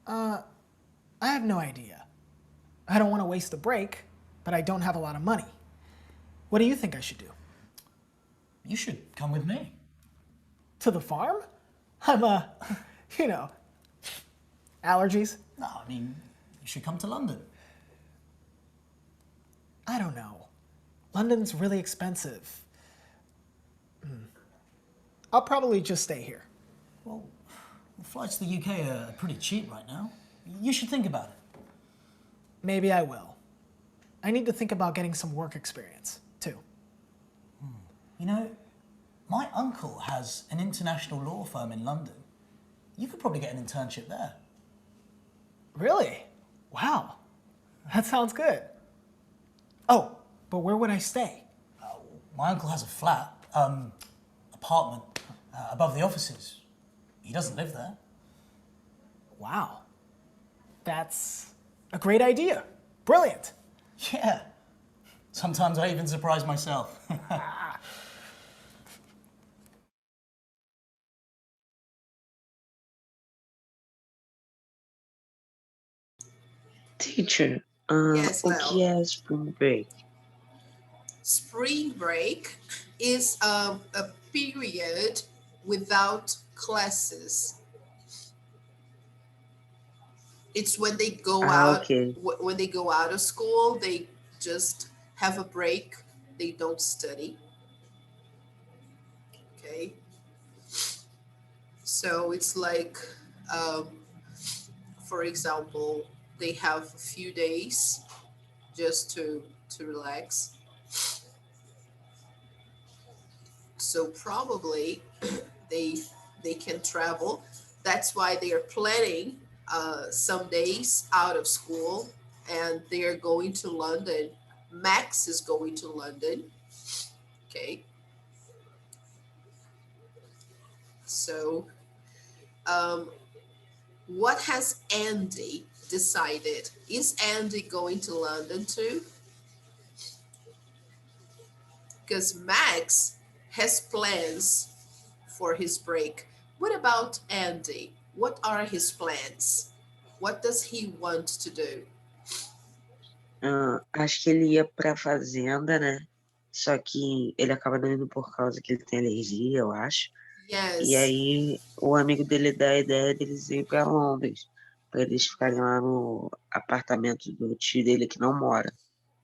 I have no idea. I don't want to waste the break, but I don't have a lot of money. What do you think I should do? You should come with me. To the farm? I'm, you know, allergies? No, I mean, you should come to London. I don't know. London's really expensive. I'll probably just stay here. Well, the flights to the UK are pretty cheap right now. You should think about it. Maybe I will. I need to think about getting some work experience, too. You know, my uncle has an international law firm in London. You could probably get an internship there. Really? Wow. That sounds good. Oh, but where would I stay? My uncle has a flat, apartment, above the offices. He doesn't live there. Wow. That's a great idea. Brilliant. Yeah. Sometimes I even surprise myself. Teacher, Yes, o que Léo. é Spring Break? Spring break is a period without classes. It's when they go Ah, out ok. when they go out of school, they just have a break. They don't study. Okay. So it's like, um, for example, they have a few days just to relax. So probably they they can travel. That's why they are planning some days out of school, and they are going to London. Max is going to London. Okay, so um, what has Andy decided? Is Andy going to London too? Because Max has plans for his break. What about Andy? What are his plans? What does he want to do? Acho que ele ia pra fazenda, né? Só que ele acaba não indo por causa que ele tem alergia, eu acho. E Yes, aí o amigo dele dá a ideia deles irem pra Londres, pra eles ficarem lá no apartamento do tio dele que não mora.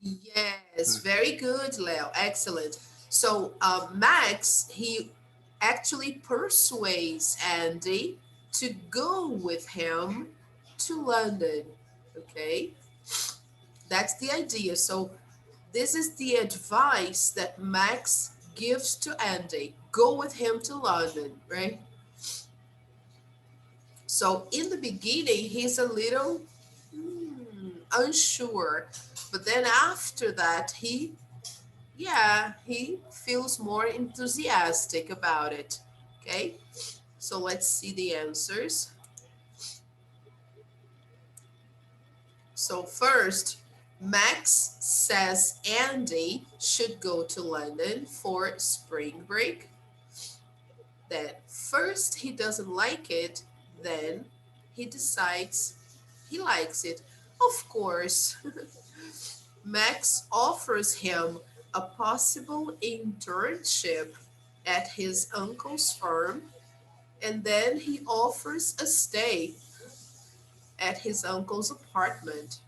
yes, very good, Leo. Excellent. So Max, he actually persuades Andy to go with him to London. Okay, that's the idea. So this is the advice that Max gives to Andy. Go with him to London, right? So in the beginning, he's a little unsure, but then after that, he feels more enthusiastic about it. Okay, so let's see the answers. So first, Max says Andy should go to London for spring break. Then first he doesn't like it, then he decides he likes it. Of course, Max offers him a possible internship at his uncle's firm, and then he offers a stay at his uncle's apartment.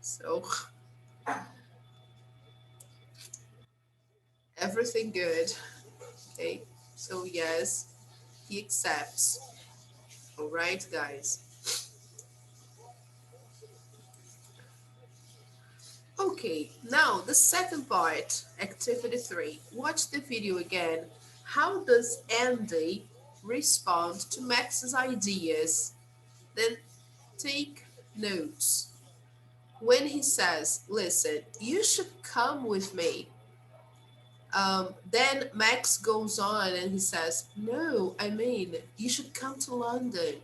So, everything good. Okay, so yes, he accepts. All right, guys. Okay, now the second part, activity 3. Watch the video again. How does Andy respond to Max's ideas? Then take notes. When he says, listen, you should come with me, then Max goes on and he says, no, I mean, you should come to London.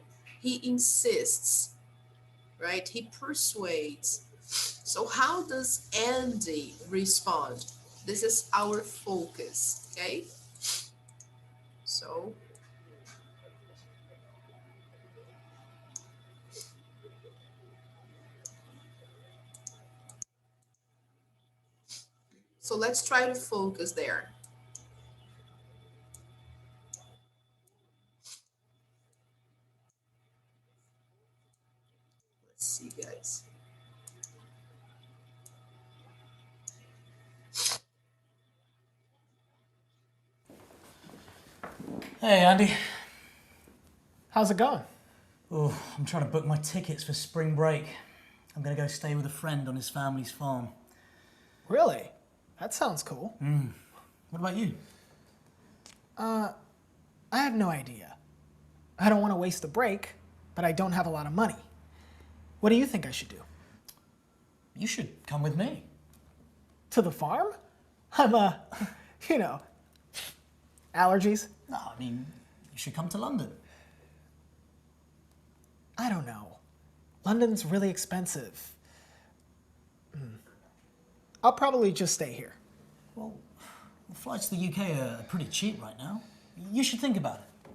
He insists, right? He persuades. So how does Andy respond? This is our focus, okay? So let's try to focus there. Let's see, guys. Hey, Andy. How's it going? Oh, I'm trying to book my tickets for spring break. I'm gonna go stay with a friend on his family's farm. Really? That sounds cool. What about you? I have no idea. I don't want to waste the break, but I don't have a lot of money. What do you think I should do? You should come with me. To the farm? I'm you know, allergies. No, I mean, you should come to London. I don't know. London's really expensive. I'll probably just stay here. Well, the flights to the UK are pretty cheap right now. You should think about it.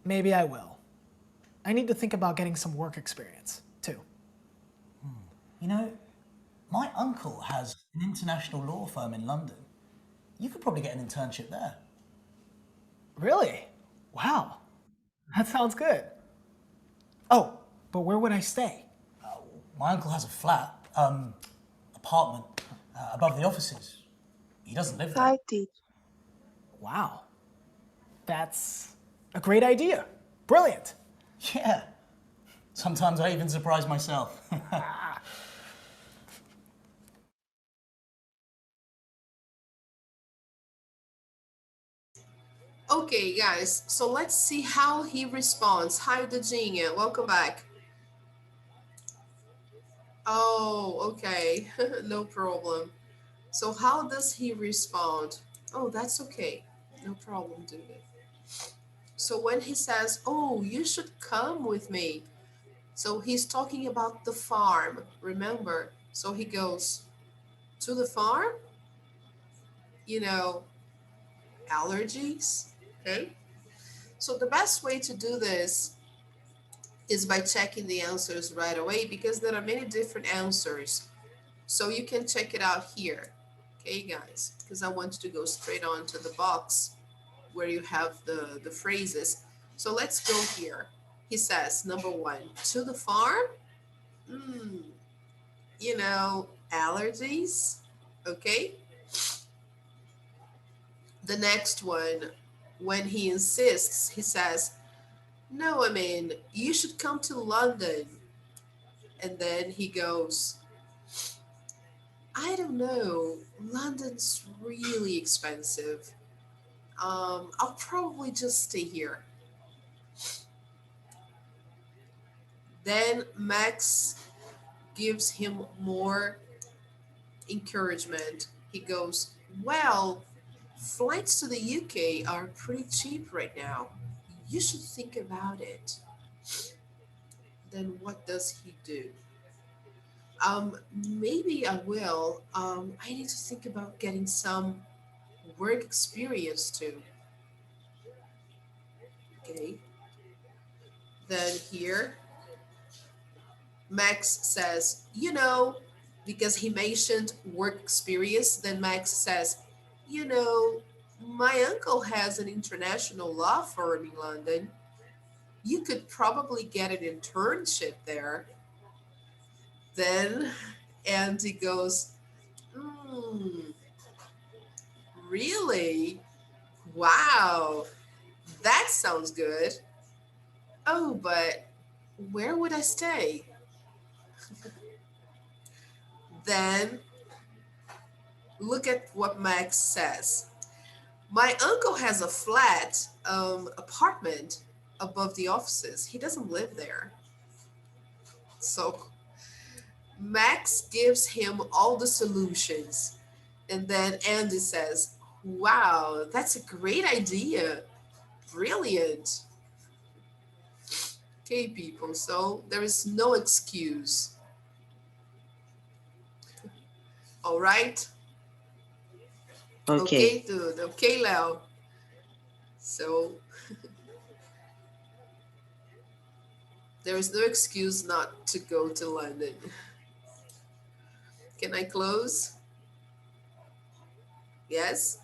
Maybe I will. I need to think about getting some work experience, too. You know, my uncle has an international law firm in London. You could probably get an internship there. Really? Wow. That sounds good. Oh, but where would I stay? My uncle has a flat, apartment, above the offices. He doesn't live there. Hi, teacher. Wow. That's a great idea. Brilliant. Yeah. Sometimes I even surprise myself. Okay, guys, so let's see how he responds. Hi, Virginia, welcome back. Oh, okay, no problem. So how does he respond? Oh, that's okay, no problem, dude. So when he says, oh, you should come with me. So he's talking about the farm, remember? So he goes, to the farm? You know, allergies, okay? So the best way to do this is by checking the answers right away because there are many different answers. So you can check it out here, okay, guys? Because I want you to go straight on to the box where you have the phrases. So let's go here. He says, number one, to the farm? You know, allergies, okay? The next one, when he insists, he says, no, I mean, you should come to London. And then he goes, I don't know, London's really expensive. I'll probably just stay here. Then Max gives him more encouragement. He goes, well, flights to the UK are pretty cheap right now. You should think about it. Then what does he do? Maybe I will. I need to think about getting some work experience too. Okay. Then here, Max says, because he mentioned work experience, then Max says, my uncle has an international law firm in London. You could probably get an internship there. Then Andy goes, mm, really? Wow, that sounds good. Oh, but where would I stay? Then look at what Max says. My uncle has a flat apartment above the offices. He doesn't live there. So Max gives him all the solutions. And then Andy says, wow, that's a great idea. Brilliant. Okay, people, so there is no excuse. All right? Okay. Okay, dude. Okay, Leo. So there is no excuse not to go to London. Can I close? Yes?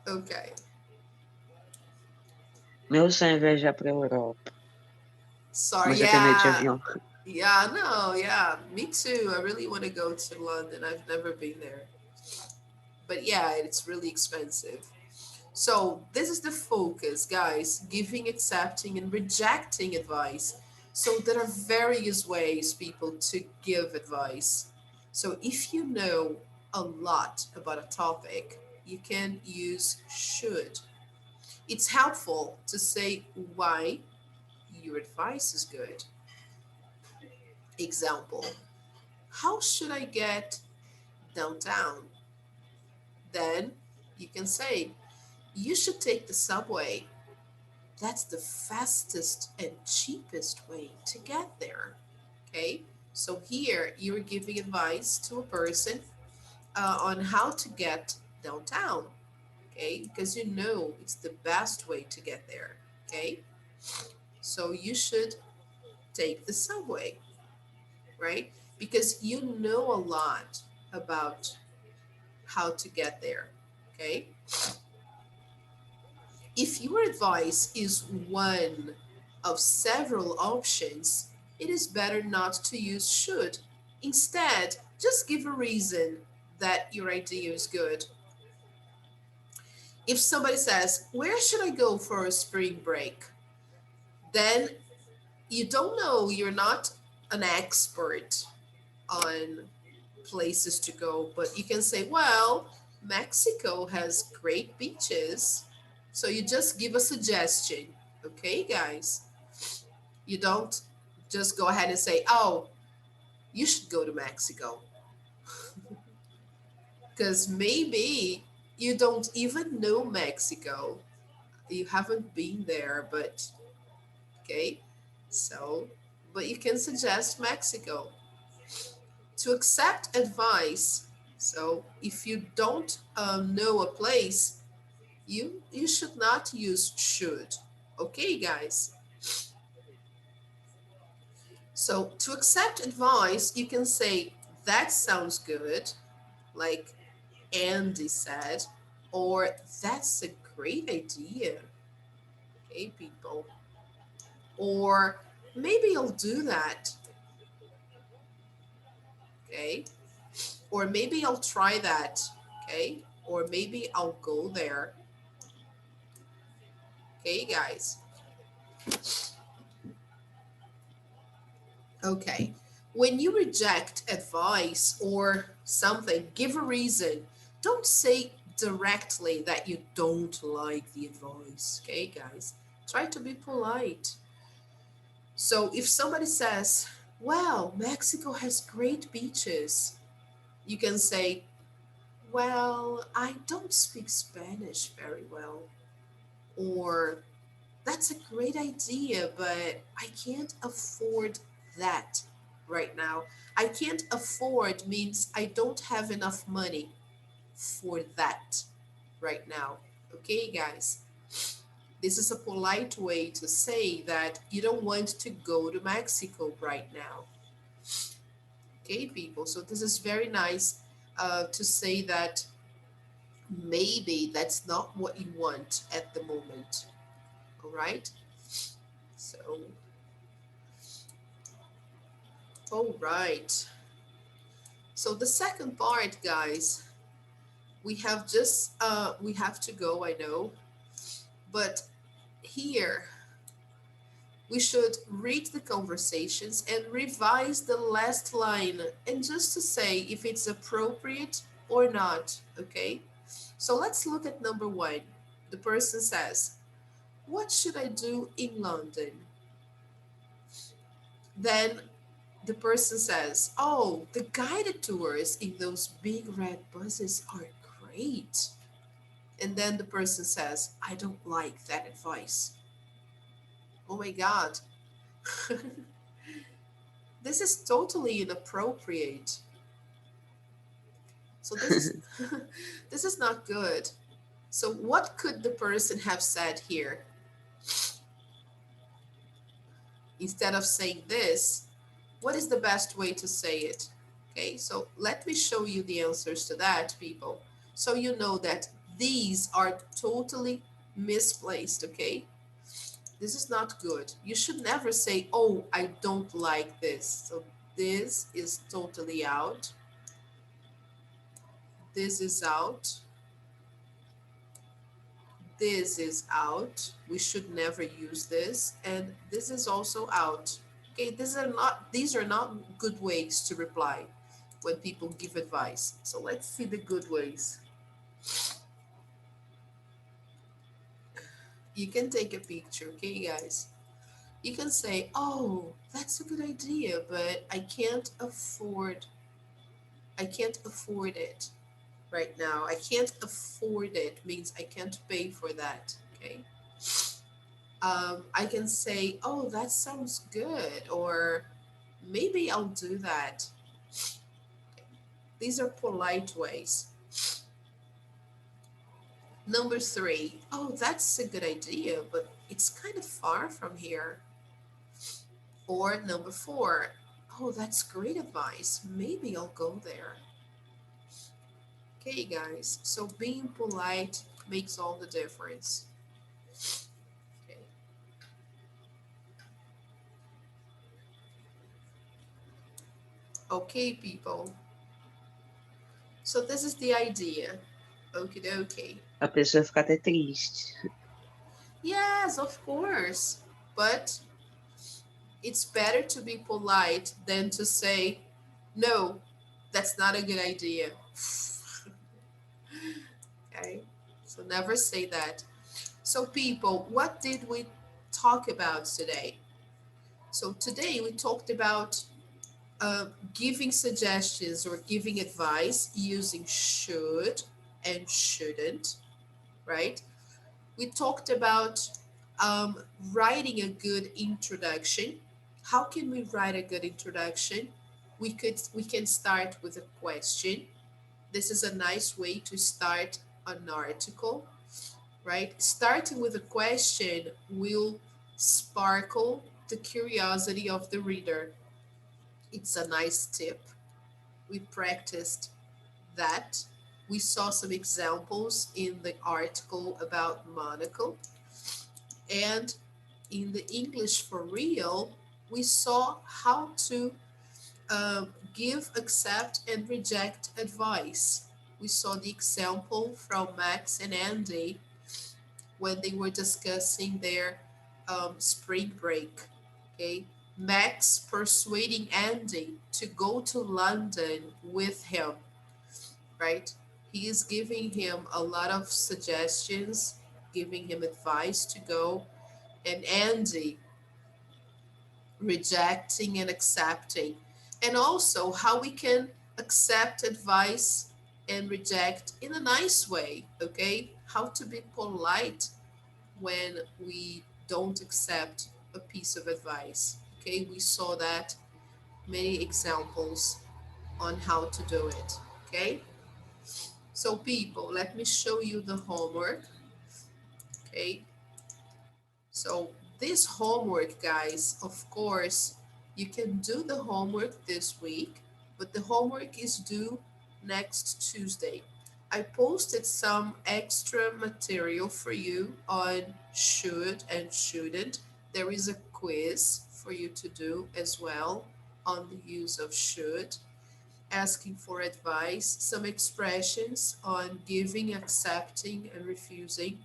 Okay. Meu sonho é viajar para a Europa, Sorry, mas eu tenho medo de yeah. avião. Yeah, no, yeah. Me too. I really want to go to London. I've never been there. But yeah, it's really expensive. So this is the focus, guys, giving, accepting, and rejecting advice. So there are various ways, people, to give advice. So if you know a lot about a topic, you can use should. It's helpful to say why your advice is good. Example, how should I get downtown? Then you can say, you should take the subway. That's the fastest and cheapest way to get there. Okay? So here you're giving advice to a person on how to get downtown, okay? Because you know it's the best way to get there, okay? So you should take the subway, right? Because you know a lot about how to get there, okay? If your advice is one of several options, it is better not to use should. Instead, just give a reason that your idea is good. If somebody says, where should I go for a spring break? Then you don't know, you're not an expert on places to go, but you can say, well, Mexico has great beaches. So you just give a suggestion. Okay, guys? You don't just go ahead and say, oh, you should go to Mexico. Because maybe you don't even know Mexico. You haven't been there, but okay. So, but you can suggest Mexico. To accept advice. So if you don't know a place, you should not use should. Okay, guys. So to accept advice, you can say that sounds good, like Andy said, or that's a great idea. Okay, people. Or maybe I'll do that. Okay. Or maybe I'll try that. Okay. Or maybe I'll go there. Okay, guys. Okay. When you reject advice or something, give a reason. Don't say directly that you don't like the advice. Okay, guys? Try to be polite. So if somebody says, well, Mexico has great beaches, you can say, well, I don't speak Spanish very well. Or that's a great idea, but I can't afford that right now. I can't afford means I don't have enough money for that right now. Okay, guys? This is a polite way to say that you don't want to go to Mexico right now. Okay, people? So this is very nice to say that maybe that's not what you want at the moment. All right? So, all right. So the second part, guys, we have to go, I know, but here we should read the conversations and revise the last line and just to say if it's appropriate or not, okay? So let's look at number one. The person says, what should I do in London? Then the person says, oh, the guided tours in those big red buses are great. And then the person says, I don't like that advice. Oh my God. This is totally inappropriate. So this is this is not good. So what could the person have said here? Instead of saying this, what is the best way to say it? Okay, so let me show you the answers to that, people. So you know that these are totally misplaced, okay? This is not good. You should never say, oh, I don't like this. So this is totally out. This is out. This is out. We should never use this. And this is also out. Okay, these are not good ways to reply when people give advice. So let's see the good ways. You can take a picture, okay, guys? You can say, oh, that's a good idea, but I can't afford it right now. I can't afford it means I can't pay for that, okay? I can say, oh, that sounds good, or Maybe I'll do that. These are polite ways. Number 3, oh, that's a good idea, but it's kind of far from here. Or number 4, oh, that's great advice. Maybe I'll go there. Okay, guys, so being polite makes all the difference. Okay. Okay, people. So this is the idea. Okie dokie. A pessoa fica até triste. Yes, of course. But it's better to be polite than to say, no, that's not a good idea. Okay? So never say that. So, people, what did we talk about today? So, today we talked about giving suggestions or giving advice using should and shouldn't, right? We talked about writing a good introduction. How can we write a good introduction? We can start with a question. This is a nice way to start an article, right? Starting with a question will sparkle the curiosity of the reader. It's a nice tip. We practiced that. We saw some examples in the article about Monaco. And in the English for Real, we saw how to give, accept, and reject advice. We saw the example from Max and Andy when they were discussing their spring break. Okay, Max persuading Andy to go to London with him, right? He is giving him a lot of suggestions, giving him advice to go, and Andy rejecting and accepting, and also how we can accept advice and reject in a nice way, okay? How to be polite when we don't accept a piece of advice, okay? We saw that many examples on how to do it, okay? So, people, let me show you the homework, okay? So this homework, guys, of course, you can do the homework this week, but the homework is due next Tuesday. I posted some extra material for you on should and shouldn't. There is a quiz for you to do as well on the use of should, asking for advice, some expressions on giving, accepting, and refusing,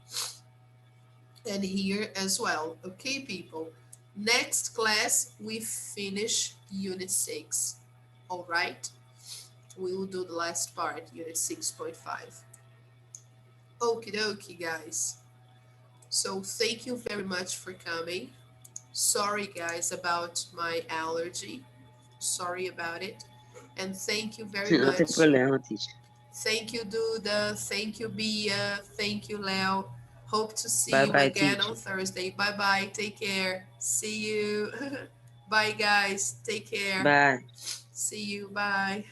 and here as well. Okay, people. Next class, we finish Unit 6. All right? We will do the last part, Unit 6.5. Okie dokie, guys. So thank you very much for coming. Sorry, guys, about my allergy. Sorry about it. And thank you very Não tem much. problema, teacher. Thank you, Duda. Thank you, Bia. Thank you, Leo. Hope to see Bye you bye, again on teacher. Thursday. Bye bye. Take care. See you. Bye, guys. Take care. Bye. See you. Bye.